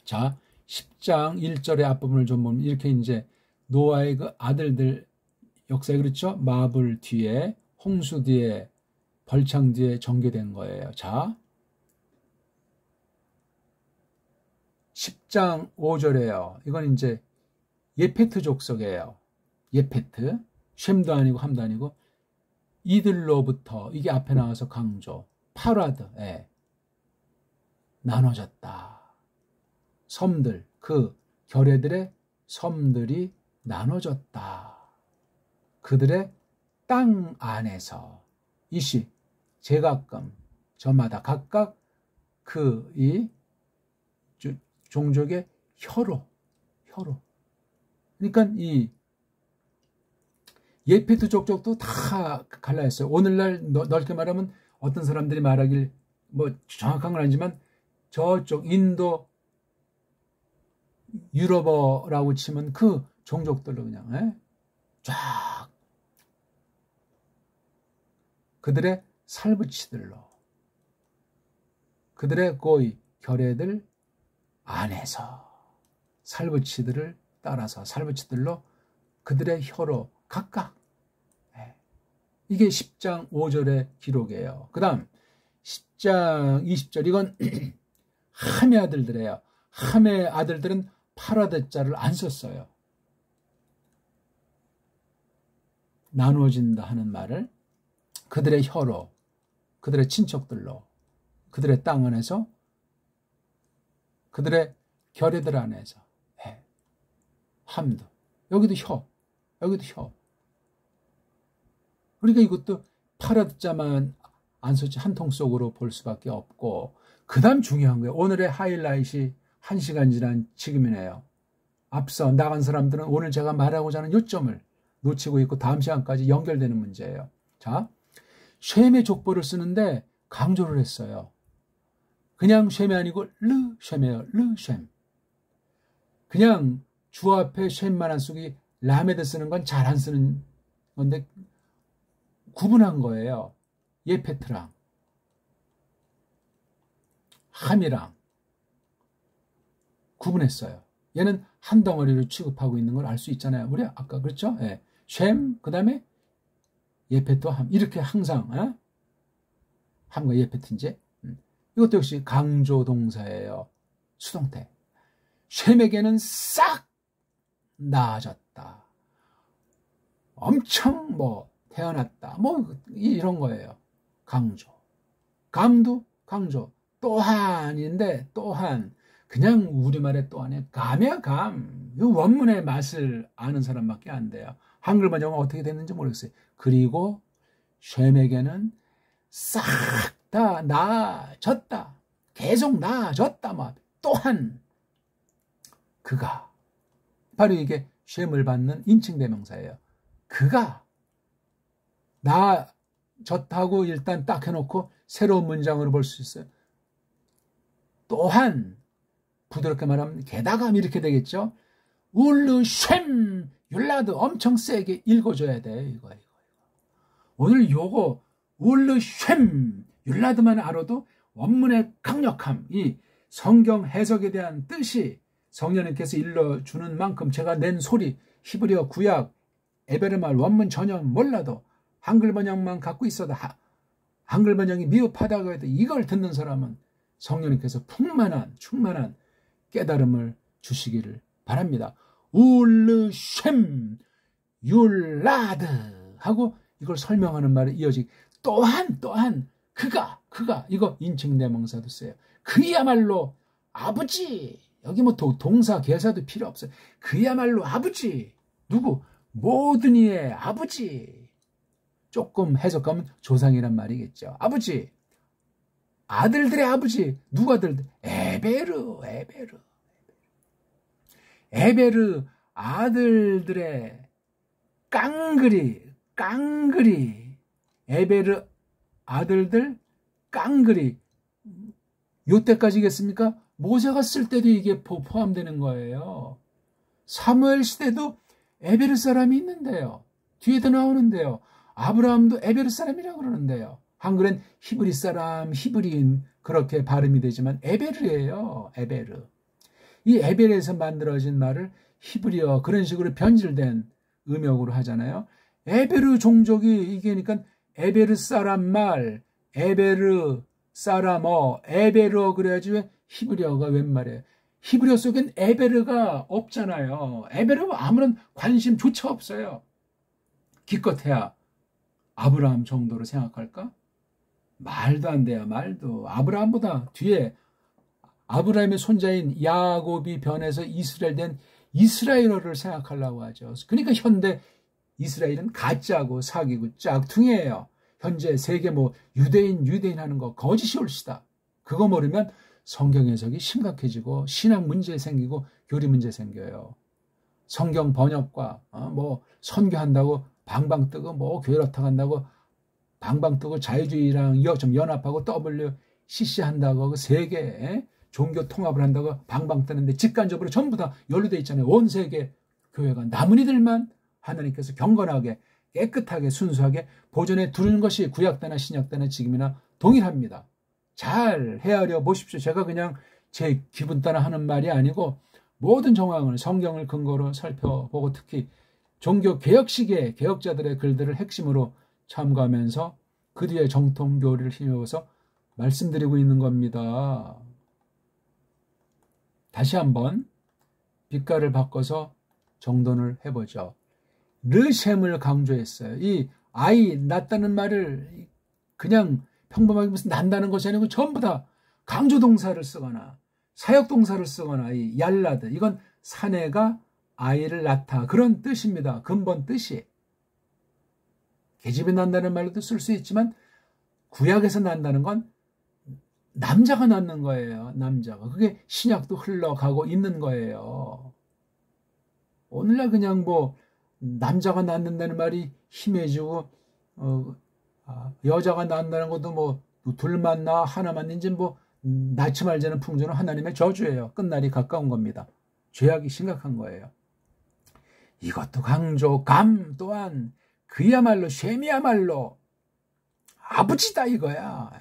자, 10장 1절의 앞부분을 좀 보면 이렇게 이제 노아의 그 아들들 역사에, 그렇죠? 마블 뒤에, 홍수 뒤에, 벌창 뒤에 전개된 거예요. 자, 10장 5절에요. 이건 이제 예페트 족속이에요. 예페트. 셈도 아니고 함도 아니고, 이들로부터, 이게 앞에 나와서 강조, 파라드에 나눠졌다. 섬들, 그 결애들의 섬들이 나눠졌다. 그들의 땅 안에서 이시 제각금 저마다 각각 그 이 종족의 혀로. 그러니까 이 예페트 족적도 다 갈라졌어요. 오늘날 넓게 말하면 어떤 사람들이 말하길 뭐 정확한 건 아니지만 저쪽 인도 유럽어라고 치면 그 종족들로 그냥 쫙 그들의 살부치들로, 그들의 고이 결애들 안에서 살부치들을 따라서 살부치들로 그들의 혀로 각각, 이게 10장 5절의 기록이에요. 그 다음 10장 20절, 이건 함의 아들들이에요. 함의 아들들은 파라데자를 안 썼어요. 나누어진다 하는 말을 그들의 혀로, 그들의 친척들로, 그들의 땅 안에서, 그들의 결애들 안에서 해. 함도, 여기도 혀. 그러니까 이것도 파라드자만 안 썼지 한 통 속으로 볼 수밖에 없고, 그 다음 중요한 거예요. 오늘의 하이라이트이 1시간 지난 지금이네요. 앞서 나간 사람들은 오늘 제가 말하고자 하는 요점을 놓치고 있고 다음 시간까지 연결되는 문제예요. 자, 셈의 족보를 쓰는데 강조를 했어요. 그냥 셈이 아니고 셈이에요. 셈. 그냥 주 앞에 셈만 안 쓰기, 라메드 쓰는 건 잘 안 쓰는 건데 구분한 거예요. 예페트랑 함이랑 구분했어요. 얘는 한 덩어리로 취급하고 있는 걸 알 수 있잖아요. 우리 아까 그렇죠? 셈, 그 다음에 예페토 함. 이렇게 항상 함과 예페트인지. 이것도 역시 강조 동사예요. 수동태. 셈에게는 싹 나아졌다. 엄청 태어났다. 이런 거예요. 강조. 감도 강조. 또한인데 또한. 그냥 우리말의 또한에 감이야 감. 이 원문의 맛을 아는 사람밖에 안 돼요. 한글 번역은 어떻게 됐는지 모르겠어요. 그리고 셈에게는 싹 다 나아졌다. 계속 나아졌다. 또한 그가. 바로 이게 셈을 받는 인칭대명사예요. 그가 나아졌다고 일단 딱 해놓고 새로운 문장으로 볼 수 있어요. 또한 부드럽게 말하면 게다가 이렇게 되겠죠. 울르 셈 율라드 엄청 세게 읽어줘야 돼요. 이거. 오늘 요거 울르 셈 율라드만 알아도 원문의 강력함, 이 성경 해석에 대한 뜻이 성령님께서 일러주는 만큼 제가 낸 소리, 히브리어 구약, 에베르말 원문 전혀 몰라도 한글 번역만 갖고 있어도 한글 번역이 미흡하다고 해도 이걸 듣는 사람은 성령님께서 충만한 깨달음을 주시기를 바랍니다. 울르셈 율라드 하고 이걸 설명하는 말에 이어지 또한 그가 이거 인칭대명사도 써요. 그야말로 아버지. 여기 동사 계사도 필요 없어요. 그야말로 아버지. 누구? 모든 이의 아버지. 조금 해석하면 조상이란 말이겠죠. 아버지. 아들들의 아버지. 누구 아들들? 에베르 아들들의 깡그리 에베르 아들들 깡그리. 요때까지겠습니까? 모세가 쓸 때도 이게 포함되는 거예요. 사무엘 시대도 에베르 사람이 있는데요. 뒤에도 나오는데요. 아브라함도 에베르 사람이라고 그러는데요. 한글엔 히브리 사람, 히브리인 그렇게 발음이 되지만 에베르예요. 에베르. 이 에베르에서 만들어진 말을 히브리어 그런 식으로 변질된 음역으로 하잖아요. 에베르 종족이 이게 그러니까 에베르 사람 말, 에베르 사람어, 에베르어 그래야지 왜 히브리어가 웬 말이에요. 히브리어 속엔 에베르가 없잖아요. 에베르 아무런 관심조차 없어요. 기껏해야 아브라함 정도로 생각할까? 말도 안 돼요. 말도. 아브라함보다 뒤에 아브라함의 손자인 야곱이 변해서 이스라엘 된 이스라엘어를 생각하려고 하죠. 그러니까 현대 이스라엘은 가짜고 사기고 짝퉁이에요. 현재 세계 유대인 하는 거 거짓이 옳시다. 그거 모르면 성경 해석이 심각해지고 신학 문제 생기고 교리 문제 생겨요. 성경 번역과 선교한다고 방방 뜨고 교회 라탁한다고 방방 뜨고 자유주의랑 좀 연합하고 WCC 한다고 그 세계 종교 통합을 한다고 방방 뜨는데 직간접으로 전부 다 연루되어 있잖아요. 온 세계 교회가 남은 이들만 하나님께서 경건하게 깨끗하게 순수하게 보존해 두는 것이 구약대나 신약대나 지금이나 동일합니다. 잘 헤아려 보십시오. 제가 그냥 제 기분 따라 하는 말이 아니고 모든 정황을 성경을 근거로 살펴보고 특히 종교 개혁시기의 개혁자들의 글들을 핵심으로 참고하면서 그 뒤에 정통 교리를 힘입어서 말씀드리고 있는 겁니다. 다시 한번 빛깔을 바꿔서 정돈을 해보죠. 르셈을 강조했어요. 이 아이 낳다는 말을 그냥 평범하게 무슨 난다는 것이 아니고 전부 다 강조동사를 쓰거나 사역동사를 쓰거나 이 얄라드 이건 사내가 아이를 낳다 그런 뜻입니다. 근본 뜻이. 계집에 난다는 말로도 쓸 수 있지만 구약에서 난다는 건 남자가 낳는 거예요. 남자가. 그게 신약도 흘러가고 있는 거예요. 오늘날 그냥 남자가 낳는다는 말이 심해지고 여자가 낳는다는 것도 둘만 낳아 하나만 이제 낳지 말자는 풍조는 하나님의 저주예요. 끝날이 가까운 겁니다. 죄악이 심각한 거예요. 이것도 강조, 감 또한 그야말로 셈이야말로 아버지다 이거야.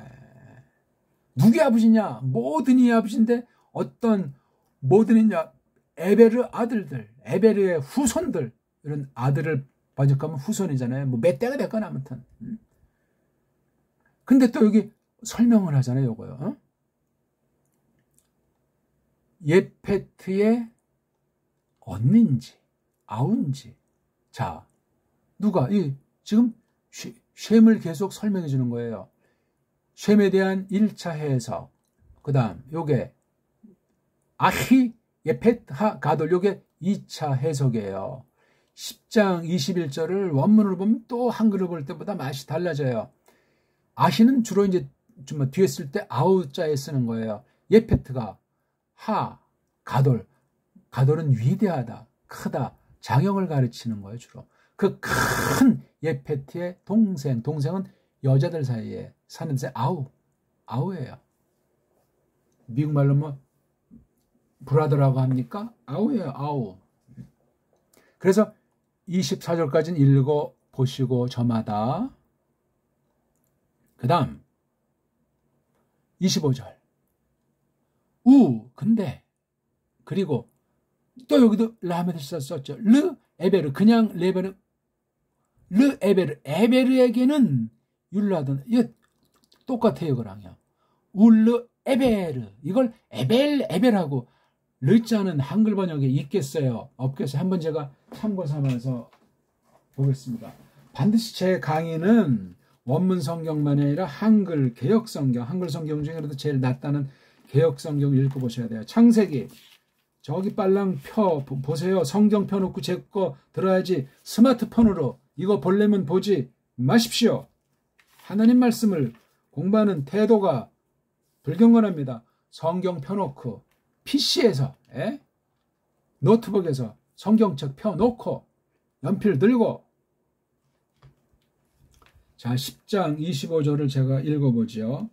누구의 아버지냐? 모든 이의 아버지인데 어떤 모든 이냐? 에베르 아들들, 에베르의 후손들 이런 아들을 번역하면 후손이잖아요. 뭐 몇 대가 됐거나 아무튼. 근데 또 여기 설명을 하잖아요. 요거요. 예페트의 언니인지 아우인지. 자, 누가 지금 셈을 계속 설명해 주는 거예요. 셈에 대한 1차 해석. 그다음 요게 아히 예페트하 가돌, 요게 2차 해석이에요. 10장 21절을 원문으로 보면 또 한글을 볼 때보다 맛이 달라져요. 아히는 주로 이제 좀 뒤에 쓸 때 아우자에 쓰는 거예요. 예페트가 하, 가돌. 가돌은 위대하다, 크다, 장형을 가르치는 거예요, 주로. 그 큰 예페트의 동생은 여자들 사이에 사는데 아우예요. 미국 말로 뭐 브라더라고 합니까? 아우예요, 아우. 그래서 24절까지는 읽어보시고 저마다. 그 다음 25절 근데 그리고 또 여기도 라메드 썼죠. 르 에베르, 그냥 레베르, 르 에베르, 에베르에게는 율라든, 이거 똑같아요. 그랑요. 울르 에베르, 이걸 에벨하고 르자는 한글 번역에 있겠어요, 없겠어요? 한번 제가 참고 삼아서 보겠습니다. 반드시 제 강의는 원문 성경만이 아니라 한글 개역 성경, 한글 성경 중에도 제일 낫다는 개역 성경을 읽어보셔야 돼요. 창세기, 저기 빨랑 보세요. 성경 펴놓고 제 거 들어야지. 스마트폰으로 이거 보려면 보지 마십시오. 하나님 말씀을 공부하는 태도가 불경건합니다. 성경 펴놓고 PC에서 노트북에서 성경책 펴놓고 연필 들고. 자, 10장 25절을 제가 읽어보죠.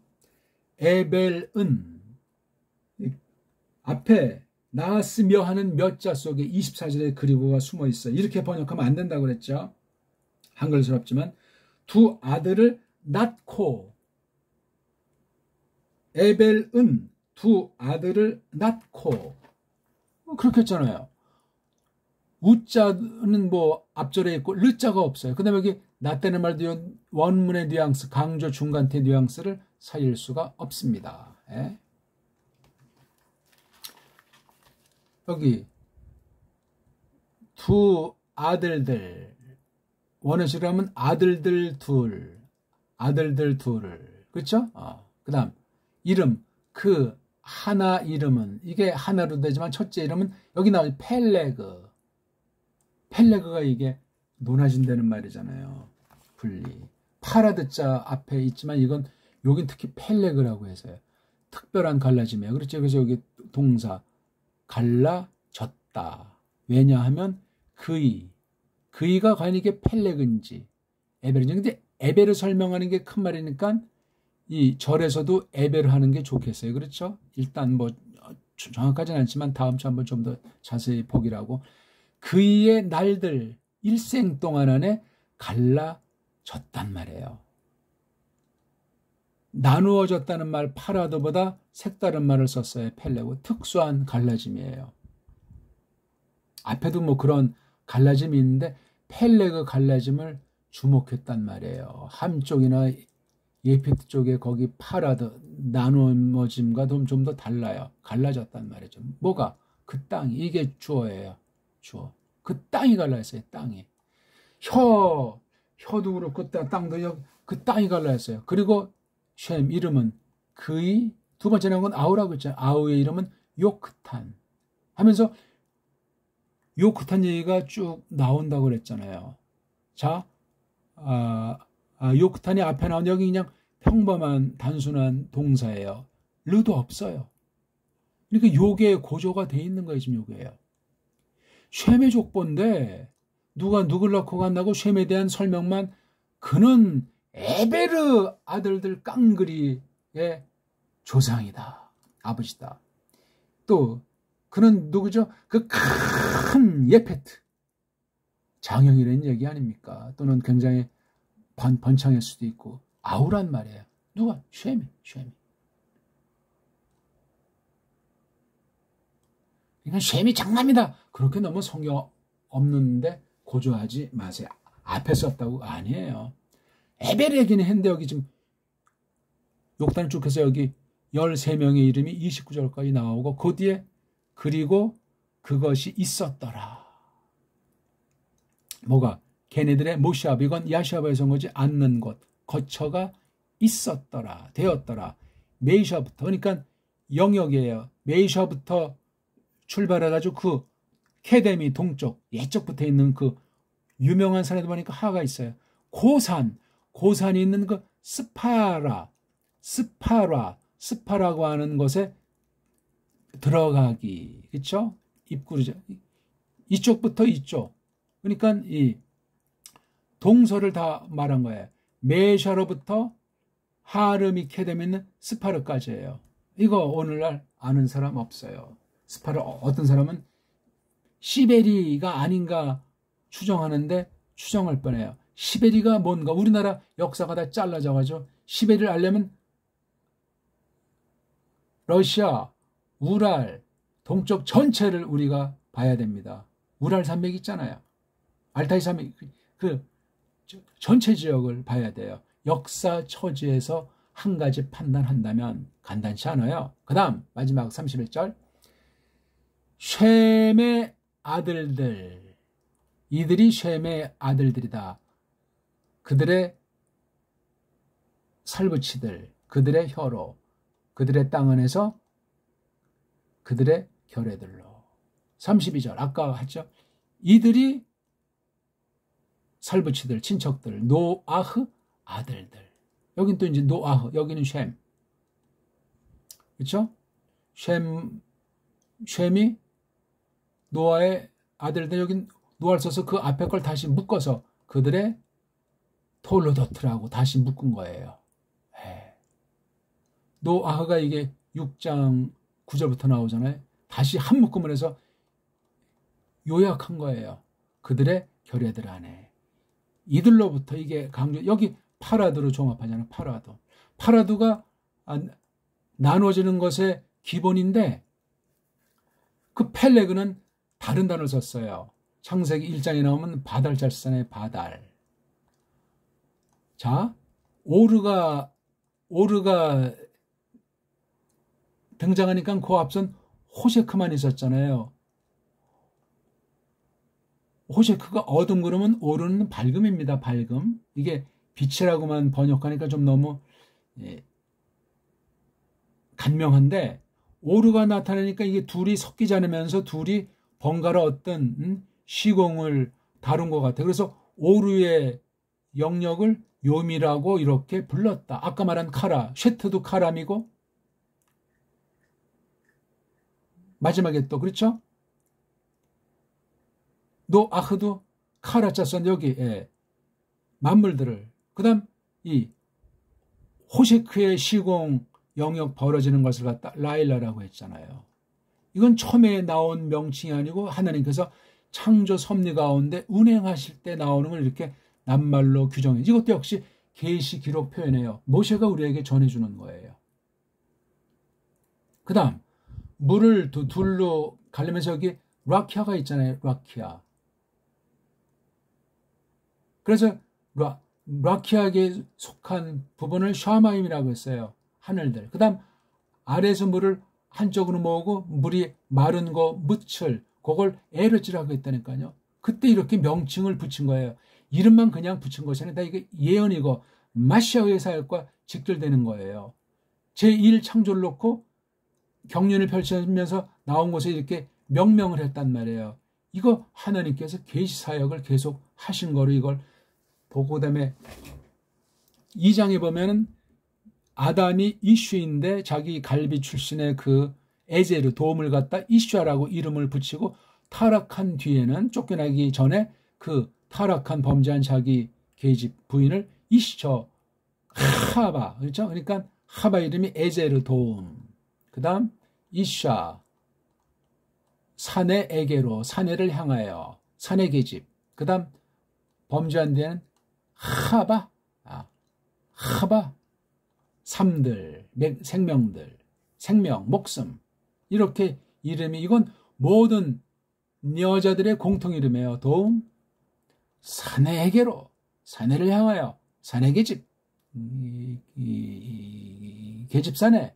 에벨은 앞에 나았으며 하는 몇 자 속에 24절의 그리고가 숨어 있어요. 이렇게 번역하면 안 된다고 그랬죠. 한글스럽지만 두 아들을 낳고, 에벨은 두 아들을 낳고, 그렇게 했잖아요. 우자는 뭐 앞절에 있고 르자가 없어요. 그 다음에 여기 낳다는 말도 원문의 뉘앙스, 강조 중간태 뉘앙스를 살릴 수가 없습니다. 여기 두 아들들, 원어식으로 하면 아들들 둘, 그렇죠? 그 다음 이름, 그 하나 이름은, 이게 하나로 되지만 첫째 이름은 여기 나오죠. 펠레그가 이게 논하진다는 말이잖아요. 분리. 파라드자 앞에 있지만 이건 여긴 특히 펠레그라고 해서요. 특별한 갈라짐이에요. 그렇죠? 그래서 여기 동사 갈라졌다. 왜냐하면 그이가 과연 이게 펠레그인지 에베르인지. 근데 에베르 설명하는 게 큰 말이니까 이 절에서도 에베르 하는 게 좋겠어요. 그렇죠? 일단 뭐 정확하진 않지만 다음 주 한번 좀 더 자세히 보기라고. 그이의 날들 일생 동안 안에 갈라졌단 말이에요. 나누어졌다는 말 파라드보다 색다른 말을 썼어요. 펠레고. 특수한 갈라짐이에요. 앞에도 뭐 그런 갈라짐이 있는데 펠레그 갈라짐을 주목했단 말이에요. 함 쪽이나 예피트 쪽에 거기 파라드 나누어짐과 좀 더 달라요. 갈라졌단 말이죠. 뭐가? 그 땅이, 이게 주어예요. 주어. 그 땅이 갈라졌어요. 땅이. 혀도 그렇고 땅도 그 땅이 갈라졌어요. 그리고 셈 이름은 그의, 두 번째 나온 건 아우라고 했잖아요. 아우의 이름은 요크탄 하면서 요크탄 얘기가 쭉 나온다고 그랬잖아요. 자, 요크탄이 앞에 나온 여기 그냥 평범한 단순한 동사예요. 르도 없어요. 그러니까 요게 고조가 돼 있는 거예요. 지금 요게예요. 셈의 족보인데 누가 누굴 낳고 간다고 셈에 대한 설명만, 그는 에베르 아들들 깡그리의 조상이다. 아버지다. 또 그는 누구죠? 그 큰 예페트. 장형이라는 얘기 아닙니까? 또는 굉장히 번창일 수도 있고. 아우란 말이에요. 누가? 셈이. 그러니까 셈이 장남이다. 그렇게 너무 성경 없는데 고조하지 마세요. 앞에 썼다고? 아니에요. 에벨에게는 했는데 여기 지금 욕단을 쭉 해서 여기 13명의 이름이 29절까지 나오고 그 뒤에 그리고 그것이 있었더라. 뭐가? 걔네들의 모시아브, 이건 야시아바에서 온 거지, 앉는 곳, 거처가 있었더라, 되었더라. 메이샤부터, 그러니까 영역이에요. 메이샤부터 출발해가지고 그 케데미 동쪽, 예쪽부터 있는 그 유명한 산에도 보니까 하가 있어요. 고산이 있는 그 스파라고 하는 곳에 들어가기, 그렇죠? 입구르죠. 이쪽부터 이쪽. 그러니까 이 동서를 다 말한 거예요. 메샤로부터 하르미 케데미 있는 스파르까지예요. 이거 오늘날 아는 사람 없어요. 스파르, 어떤 사람은 시베리가 아닌가 추정하는데 추정할 뻔해요. 시베리가 뭔가, 우리나라 역사가 다 잘라져가지고 시베리를 알려면 러시아, 우랄, 동쪽 전체를 우리가 봐야 됩니다. 우랄 산맥 있잖아요. 알타이 산맥, 그 전체 지역을 봐야 돼요. 역사 처지에서 한 가지 판단한다면 간단치 않아요. 그 다음 마지막 31절. 쉔의 아들들, 이들이 쉔의 아들들이다. 그들의 살부치들, 그들의 혀로, 그들의 땅 안에서 그들의 결애들로. 32절 아까 했죠. 이들이 살부치들, 친척들, 노아흐 아들들. 여긴 또 이제 노아흐, 여기는 쉔. 그렇죠? 쉔이 노아의 아들들, 여긴 노아를 써서 그 앞에 걸 다시 묶어서 그들의 톨로도트라고 다시 묶은 거예요. 노아흐가 이게 6장 9절부터 나오잖아요. 다시 한 묶음을 해서 요약한 거예요. 그들의 결애들 안에. 이들로부터 이게 강조, 여기 파라드로 종합하잖아요. 파라드가 나눠지는 것의 기본인데 그 펠레그는 다른 단어를 썼어요. 창세기 1장에 나오면 바달잘산의 바달. 자, 오르가 등장하니까 그 앞선 호세크만 있었잖아요. 호세크가 어둠 그러면 오르는 밝음입니다. 밝음. 이게 빛이라고만 번역하니까 좀 너무 간명한데, 오르가 나타나니까 이게 둘이 섞이지 않으면서 둘이 번갈아 어떤 시공을 다룬 것 같아요. 그래서 오르의 영역을 요미라고 이렇게 불렀다. 아까 말한 카라, 쉐트도 카람이고 마지막에 또 그렇죠? 노아흐도 카라자 썼는데 여기 만물들을, 그 다음 이 호세크의 시공 영역 벌어지는 것을 갖다 라일라라고 했잖아요. 이건 처음에 나온 명칭이 아니고 하나님께서 창조 섭리 가운데 운행하실 때 나오는 걸 이렇게 낱말로 규정해. 이것도 역시 계시 기록 표현이에요. 모세가 우리에게 전해주는 거예요. 그 다음 물을 둘로 가르면서 여기 라키아가 있잖아요. 라키아. 그래서 라키아에게 속한 부분을 샤마임이라고 했어요. 하늘들. 그 다음 아래에서 물을 한쪽으로 모으고 물이 마른 거 묻힐 그걸 에르지라고 했다니까요. 그때 이렇게 명칭을 붙인 거예요. 이름만 그냥 붙인 것이 아니라 이게 예언이고 마시아의 사역과 직결되는 거예요. 제1 창조를 놓고 경륜을 펼치면서 나온 곳에 이렇게 명명을 했단 말이에요. 이거 하나님께서 계시 사역을 계속 하신 거로 이걸 보고, 그다음에 2장에 보면은 아담이 이슈인데 자기 갈비 출신의 그 에제르 도움을 갖다 이슈아라고 이름을 붙이고, 타락한 뒤에는 쫓겨나기 전에 그 타락한 범죄한 자기 계집 부인을 이슈 하바, 그렇죠? 그러니까 하바 이름이 에제르 도움. 그다음 이슈아 사내 에게로, 사내를 향하여, 사내 계집. 그다음 범죄한 뒤에는 하바, 삶들, 생명들, 생명, 목숨. 이렇게 이름이, 이건 모든 여자들의 공통 이름이에요. 도움, 사내에게로, 사내를 향하여, 사내 계집, 계집사내,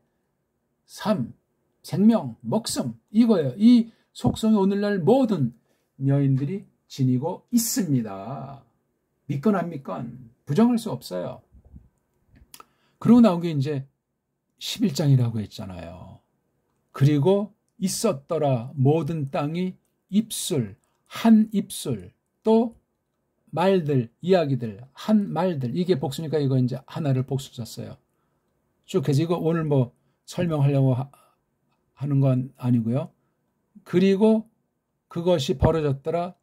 삶, 생명, 목숨, 이거예요. 이 속성이 오늘날 모든 여인들이 지니고 있습니다. 믿건 안 믿건 부정할 수 없어요. 그러고 나온 게 이제 11장이라고 했잖아요. 그리고 있었더라 모든 땅이 입술, 한 입술, 또 말들, 이야기들, 한 말들, 이게 복수니까 이거 이제 하나를 복수 썼어요. 쭉 해서 이거 오늘 뭐 설명하려고 하는 건 아니고요. 그리고 그것이 벌어졌더라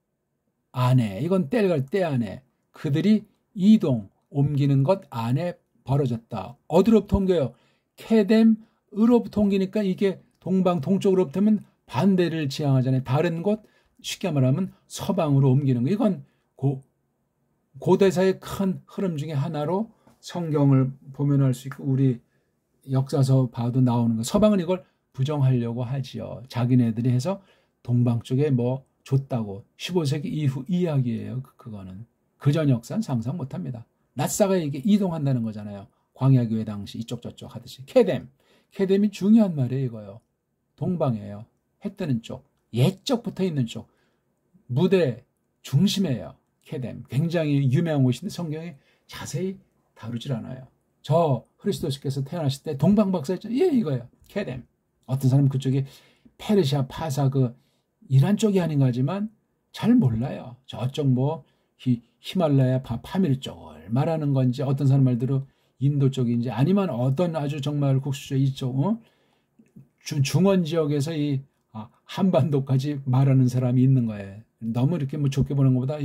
안에, 이건 때갈 때 안에, 그들이 이동, 옮기는 것 안에 벌어졌다. 어디로부터 옮겨요? 케뎀으로부터 옮기니까 이게 동방, 동쪽으로부터면 반대를 지향하잖아요. 다른 곳, 쉽게 말하면 서방으로 옮기는 거. 이건 고대사의 큰 흐름 중에 하나로 성경을 보면 알 수 있고 우리 역사서 봐도 나오는 거. 서방은 이걸 부정하려고 하지요. 자기네들이 해서 동방 쪽에 뭐 줬다고. 15세기 이후 이야기예요. 그거는. 그전 역사는 상상 못합니다. 낫사가 이게 이동한다는 거잖아요. 광야교회 당시 이쪽 저쪽 하듯이. 케뎀이 중요한 말이에요. 이거요. 동방이에요. 해 뜨는 쪽. 옛적 붙어 있는 쪽. 무대 중심이에요. 케뎀. 굉장히 유명한 곳인데 성경에 자세히 다루질 않아요. 저 그리스도께서 태어나실 때 동방박사였죠. 예, 이거예요. 케뎀. 어떤 사람은 그쪽이 페르시아, 파사, 이란 쪽이 아닌가 하지만 잘 몰라요. 저쪽 뭐 히말라야, 파미르 쪽을 말하는 건지 어떤 사람 말대로 인도 쪽인지 아니면 어떤 아주 정말 국수적 이쪽 중원 지역에서 이 한반도까지 말하는 사람이 있는 거예요. 너무 이렇게 뭐 좋게 보는 것보다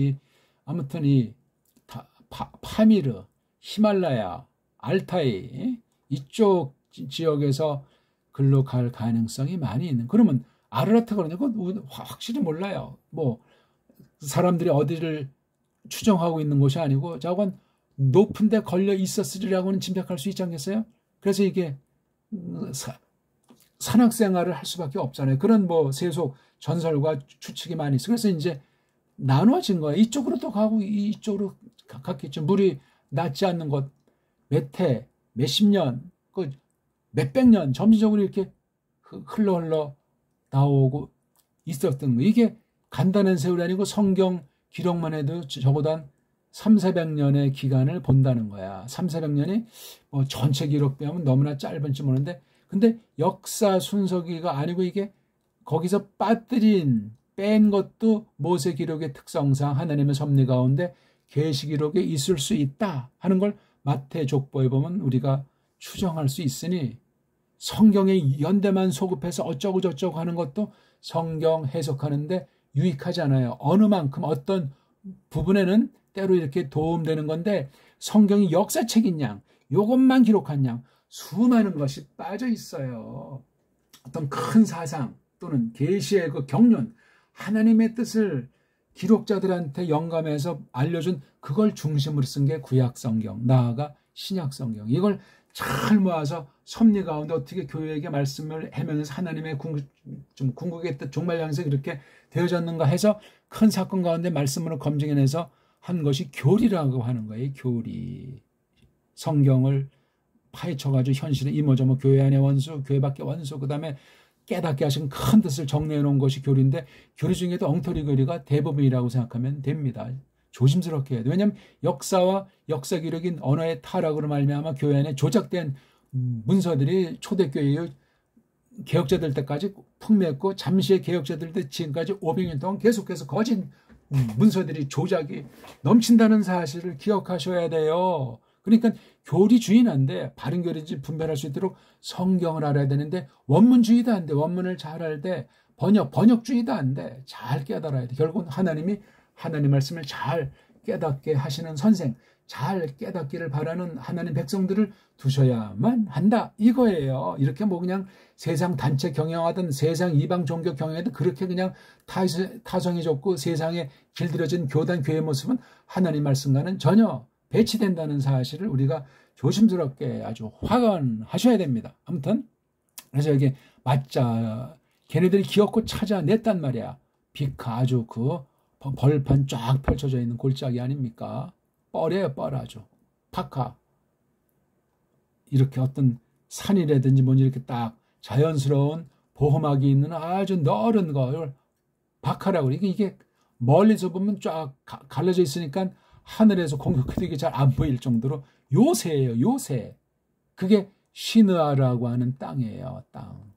아무튼 파미르, 히말라야, 알타이 이쪽 지역에서 글로 갈 가능성이 많이 있는. 그러면 아르라트가 그러니까 확실히 몰라요. 뭐 사람들이 어디를 추정하고 있는 것이 아니고 저건 높은 데 걸려 있었으리라고는 짐작할 수 있지 않겠어요? 그래서 이게 산악생활을 할 수밖에 없잖아요. 그런 뭐 세속 전설과 추측이 많이 있어요. 그래서 이제 나눠진 거예요. 이쪽으로 또 가고 이쪽으로 갔겠죠. 물이 낫지 않는 곳 몇 해, 몇십 년, 몇백 년 점진적으로 이렇게 흘러 나오고 있었던 거. 이게 간단한 세월이 아니고 성경 기록만 해도 적어도 한 300~400년의 기간을 본다는 거야. 300~400년이 뭐 전체 기록 빼면 너무나 짧은지 모르는데 근데 역사 순서기가 아니고 이게 거기서 뺀 것도 모세 기록의 특성상 하나님의 섭리 가운데 계시 기록에 있을 수 있다 하는 걸 마태 족보에 보면 우리가 추정할 수 있으니 성경의 연대만 소급해서 어쩌고 저쩌고 하는 것도 성경 해석하는데 유익하지 않아요. 어느 만큼 어떤 부분에는 때로 이렇게 도움되는 건데 성경이 역사책인 양, 이것만 기록한 양 수많은 것이 빠져 있어요. 어떤 큰 사상 또는 계시의 그 경륜, 하나님의 뜻을 기록자들한테 영감해서 알려준 그걸 중심으로 쓴 게 구약성경, 나아가 신약성경. 이걸 잘 모아서 섭리 가운데 어떻게 교회에게 말씀을 해면서 하나님의 궁극의 뜻, 종말 양식이 그렇게 되어졌는가 해서 큰 사건 가운데 말씀으로 검증해내서 한 것이 교리라고 하는 거예요. 교리. 성경을 파헤쳐가지고 현실에 이모저모 교회 안의 원수, 교회 밖의 원수, 그 다음에 깨닫게 하신 큰 뜻을 정리해 놓은 것이 교리인데 교리 중에도 엉터리 교리가 대부분이라고 생각하면 됩니다. 조심스럽게 해야 돼요. 왜냐하면 역사와 역사 기록인 언어의 타락으로 말미암아 교회 안에 조작된 문서들이 초대교회의 개혁자들 때까지 풍미했고 잠시의 개혁자들 때 지금까지 500년 동안 계속해서 거짓 문서들이 조작이 넘친다는 사실을 기억하셔야 돼요. 그러니까 교리주의는데 바른 교리인지 분별할 수 있도록 성경을 알아야 되는데 원문주의도 안 돼. 원문을 잘 알 때 번역주의도 안 돼. 잘 깨달아야 돼. 결국은 하나님이 하나님 말씀을 잘 깨닫게 하시는 선생, 잘 깨닫기를 바라는 하나님 백성들을 두셔야만 한다. 이거예요. 이렇게 뭐 그냥 세상 단체 경영하든 세상 이방 종교 경영하든 그렇게 그냥 타성이 좁고 세상에 길들여진 교단 교회 모습은 하나님 말씀과는 전혀 배치된다는 사실을 우리가 조심스럽게 아주 확언하셔야 됩니다. 아무튼 그래서 여기 맞자 걔네들이 기어코 찾아냈단 말이야. 비카 아주 벌판 쫙 펼쳐져 있는 골짜기 아닙니까? 뻘이에요, 뻘 아주. 파카. 이렇게 어떤 산이라든지 뭔지 이렇게 딱 자연스러운 보호막이 있는 아주 넓은 걸 바카라고. 이게 멀리서 보면 쫙 갈라져 있으니까 하늘에서 공격해도 이게 잘 안 보일 정도로 요새예요, 요새. 그게 시느아라고 하는 땅이에요, 땅.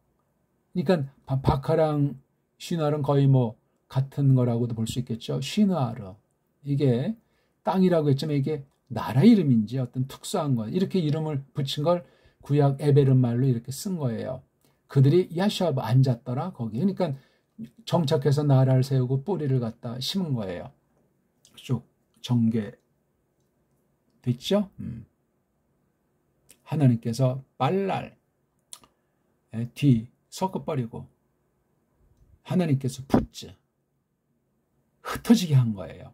그러니까 바카랑 시느아는 거의 뭐 같은 거라고도 볼 수 있겠죠. 시느아르. 이게 땅이라고 했지만 이게 나라 이름인지 어떤 특수한 거 이렇게 이름을 붙인 걸 구약 에베르 말로 이렇게 쓴 거예요. 그들이 야시아브 앉았더라 거기. 그러니까 정착해서 나라를 세우고 뿌리를 갖다 심은 거예요. 쭉 전개 됐죠? 하나님께서 빨랄 뒤 섞어버리고 하나님께서 풋즈 흩어지게 한 거예요.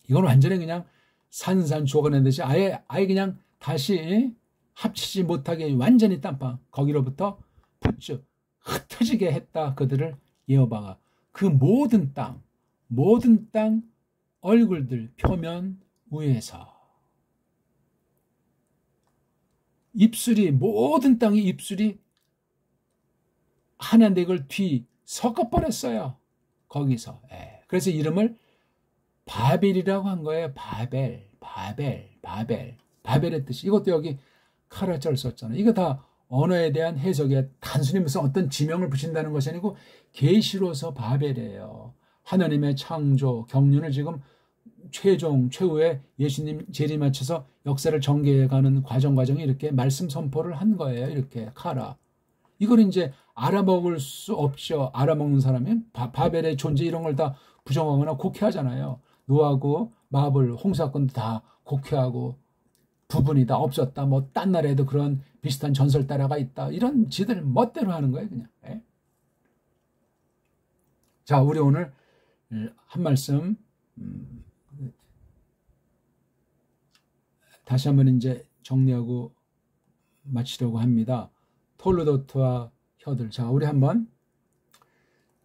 이건 완전히 그냥 산산조각낸 듯이 아예 그냥 다시 합치지 못하게 완전히 딴빵. 거기로부터 풋즈 흩어지게 했다. 그들을 여호와가 그 모든 땅 얼굴들 표면 위에서 입술이 모든 땅의 입술이 하나인데 이걸 뒤 섞어버렸어요. 거기서. 그래서 이름을 바벨이라고 한 거예요. 바벨의 뜻이. 이것도 여기 카라자를 썼잖아요. 이거 다 언어에 대한 해석에 단순히 무슨 어떤 지명을 붙인다는 것이 아니고 계시로서 바벨이에요. 하나님의 창조 경륜을 지금 최후에 예수님 재림 맞춰서 역사를 전개해가는 과정이 이렇게 말씀 선포를 한 거예요. 이렇게 카라. 이걸 이제 알아먹을 수 없죠. 알아먹는 사람이 바벨의 존재 이런 걸 다 부정하거나 곡해하잖아요. 노하고 마블 홍사건도 다 곡해하고 부분이 다 없었다. 뭐 딴 나라에도 그런 비슷한 전설 따라가 있다. 이런 지들 멋대로 하는 거예요. 그냥. 자, 우리 오늘 한 말씀 다시 한번 이제 정리하고 마치려고 합니다. 톨로도트와 혀들. 자, 우리 한번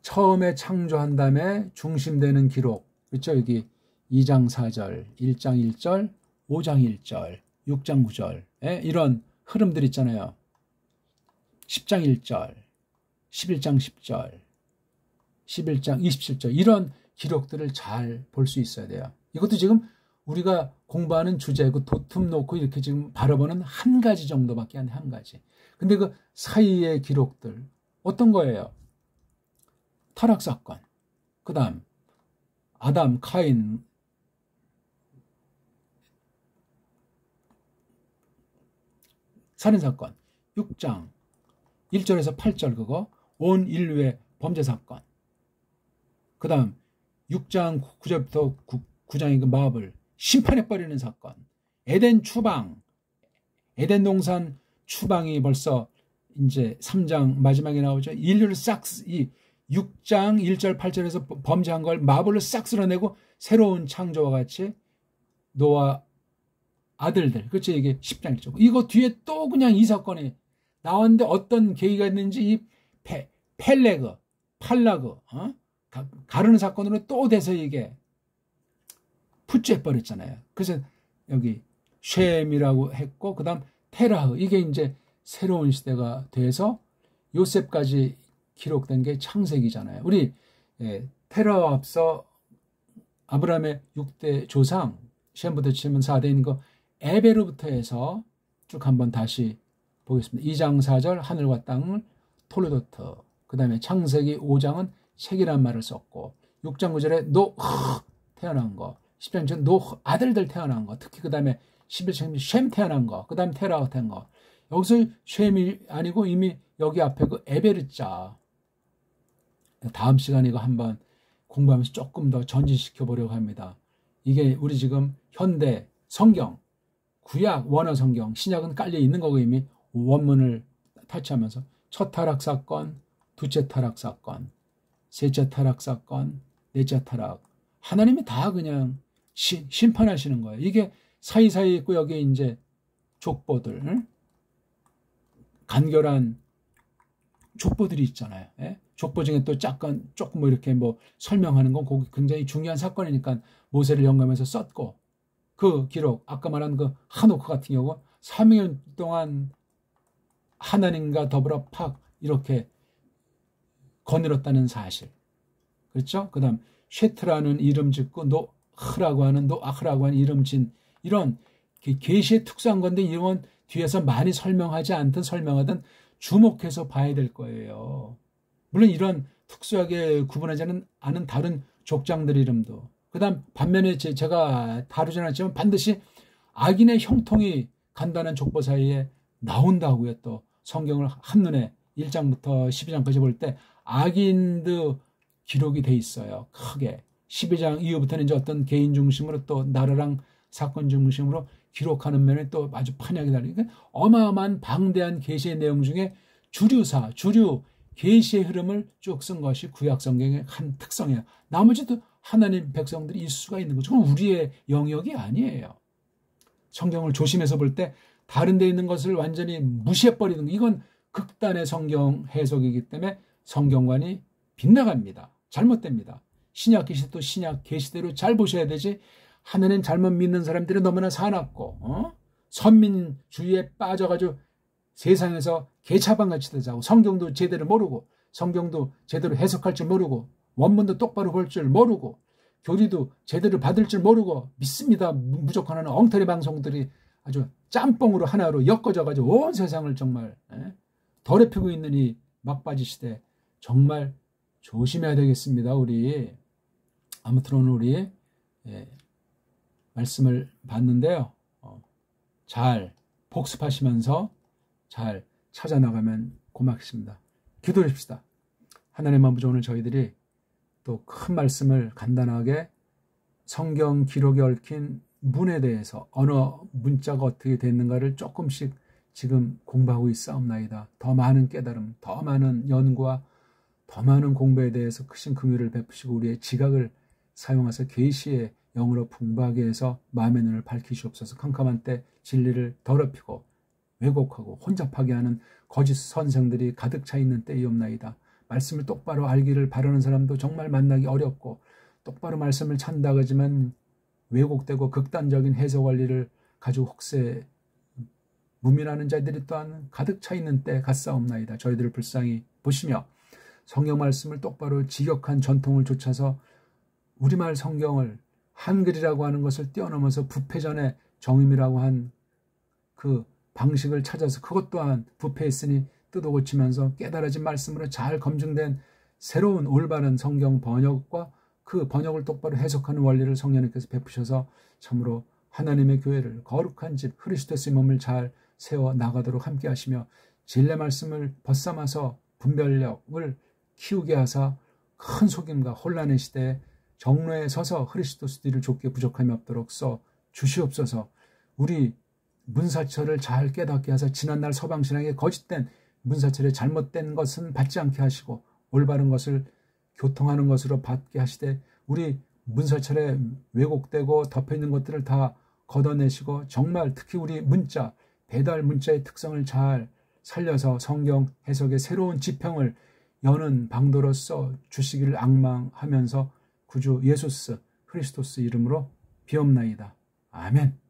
처음에 창조한 다음에 중심되는 기록. 그렇죠? 여기 2장 4절, 1장 1절, 5장 1절, 6장 9절. 이런 흐름들 있잖아요. 10장 1절, 11장 10절, 11장 27절. 이런 기록들을 잘 볼 수 있어야 돼요. 이것도 지금 우리가 공부하는 주제고 도톰 놓고 이렇게 지금 바라보는 한 가지 정도밖에 안 돼. 한 가지. 근데 그 사이의 기록들 어떤 거예요? 타락사건, 그 다음 아담, 카인, 살인사건, 6장 1절에서 8절 그거 온 인류의 범죄사건, 그 다음 6장 9절부터 9장의 그 마블 심판해버리는 사건, 에덴 추방, 에덴 동산 추방이 벌써 이제 3장 마지막에 나오죠. 인류를 싹, 이 6장 1절 8절에서 범죄한 걸 마블로 싹 쓸어내고 새로운 창조와 같이 노아 아들들, 그렇죠? 이게 10장 1절. 이거 뒤에 또 그냥 이 사건이 나왔는데 어떤 계기가 있는지 이 팔라그, 가르는 사건으로 또 돼서 이게 푸찌해버렸잖아요. 그래서 여기 쉔이라고 했고, 그 다음 테라흐, 이게 이제 새로운 시대가 돼서 요셉까지 기록된 게 창세기잖아요. 우리 테라와 앞서 아브라함의 6대 조상, 쉔부터 치면 4대인 거 에베르부터 해서 쭉 한번 다시 보겠습니다. 2장 4절 하늘과 땅을 톨로도트, 그 다음에 창세기 5장은 책이란 말을 썼고, 6장 9절에 노 태어난 거, 10장 노 아들들 태어난 거, 특히 그 다음에 11장 쉔 태어난 거, 그 다음 테라 태어난 거. 여기서 쉔이 아니고 이미 여기 앞에 그 에베르자. 다음 시간에 이거 한번 공부하면서 조금 더 전진시켜 보려고 합니다. 이게 우리 지금 현대 성경, 구약 원어 성경, 신약은 깔려 있는 거고 이미 원문을 타치하면서 첫 타락 사건, 두째 타락 사건, 셋째 타락 사건, 넷째 타락. 하나님이 다 그냥 심판하시는 거예요. 이게 사이사이에 있고 여기 이제 족보들, 간결한 족보들이 있잖아요. 예? 족보 중에 또 조금 뭐 이렇게 뭐 설명하는 건 거기 굉장히 중요한 사건이니까 모세를 영감해서 썼고, 그 기록, 아까 말한 그 하노크 같은 경우 3년 동안 하나님과 더불어 이렇게 거느렸다는 사실. 그렇죠? 그 다음 쉐트라는 이름 짓고 노아흐라고 하는 이름 진, 이런 계시의 특수한 건데 이런 건 뒤에서 많이 설명하든 주목해서 봐야 될 거예요. 물론 이런 특수하게 구분하지 않은 다른 족장들 이름도. 그 다음 반면에 제가 다루진 않았지만 반드시 악인의 형통이 간단한 족보 사이에 나온다고요. 또 성경을 한눈에 1장부터 12장까지 볼 때 악인도 기록이 돼 있어요. 크게. 12장 이후부터는 이제 어떤 개인 중심으로 또 나라랑 사건 중심으로 기록하는 면에 또 아주 판약이 다르니까 어마어마한 방대한 계시의 내용 중에 주류 계시의 흐름을 쭉 쓴 것이 구약 성경의 한 특성이에요. 나머지도 하나님 백성들이 있을 수가 있는 거죠. 그건 우리의 영역이 아니에요. 성경을 조심해서 볼 때 다른 데 있는 것을 완전히 무시해버리는 거, 이건 극단의 성경 해석이기 때문에 성경관이 빗나갑니다. 잘못됩니다. 신약 계시도 신약 계시대로 잘 보셔야 되지, 하나님 잘못 믿는 사람들이 너무나 사납고 선민주의에 빠져가지고 세상에서 개차반같이 되자고, 성경도 제대로 모르고 성경도 제대로 해석할 줄 모르고 원문도 똑바로 볼 줄 모르고 교리도 제대로 받을 줄 모르고 믿습니다 무조건 하는 엉터리 방송들이 아주 짬뽕으로 하나로 엮어져가지고 온 세상을 정말 더럽히고 있는 이 막바지 시대, 정말 조심해야 되겠습니다. 우리 아무튼 오늘 우리 말씀을 봤는데요. 잘 복습하시면서 잘 찾아나가면 고맙겠습니다. 기도해줍시다. 하나님 아버지, 오늘 저희들이 또 큰 말씀을 간단하게 성경 기록에 얽힌 문에 대해서 어느 문자가 어떻게 됐는가를 조금씩 지금 공부하고 있사옵나이다. 더 많은 깨달음, 더 많은 연구와 더 많은 공부에 대해서 크신 긍휼을 베푸시고 우리의 지각을 사용하사 계시의 영으로 풍부하게 해서 마음의 눈을 밝히시옵소서. 캄캄한 때 진리를 더럽히고 왜곡하고 혼잡하게 하는 거짓 선생들이 가득 차 있는 때이옵나이다. 말씀을 똑바로 알기를 바라는 사람도 정말 만나기 어렵고, 똑바로 말씀을 찬다고 하지만 왜곡되고 극단적인 해석 원리를 가지고 혹세 무민하는 자들이 또한 가득 차 있는 때 같사옵나이다. 저희들을 불쌍히 보시며 성경 말씀을 똑바로 직역한 전통을 좇아서 우리말 성경을 한글이라고 하는 것을 뛰어넘어서 부패전의 정임이라고 한 그 방식을 찾아서 그것 또한 부패했으니 뜯어 고치면서 깨달아진 말씀으로 잘 검증된 새로운 올바른 성경 번역과 그 번역을 똑바로 해석하는 원리를 성령님께서 베푸셔서 참으로 하나님의 교회를 거룩한 집 그리스도의 몸을 잘 세워 나가도록 함께 하시며 진리 말씀을 벗삼아서 분별력을 키우게 하사 큰 속임과 혼란의 시대에 정로에 서서 그리스도스 뒤를 좁게 부족함이 없도록 써 주시옵소서. 우리 문사철을 잘 깨닫게 하사 지난날 서방신앙의 거짓된 문사철의 잘못된 것은 받지 않게 하시고 올바른 것을 교통하는 것으로 받게 하시되 우리 문사철에 왜곡되고 덮여있는 것들을 다 걷어내시고 정말 특히 우리 문자, 배달 문자의 특성을 잘 살려서 성경 해석의 새로운 지평을 여는 방도로서 주시기를 앙망하면서 구주 예수스 그리스도스 이름으로 비옵나이다. 아멘.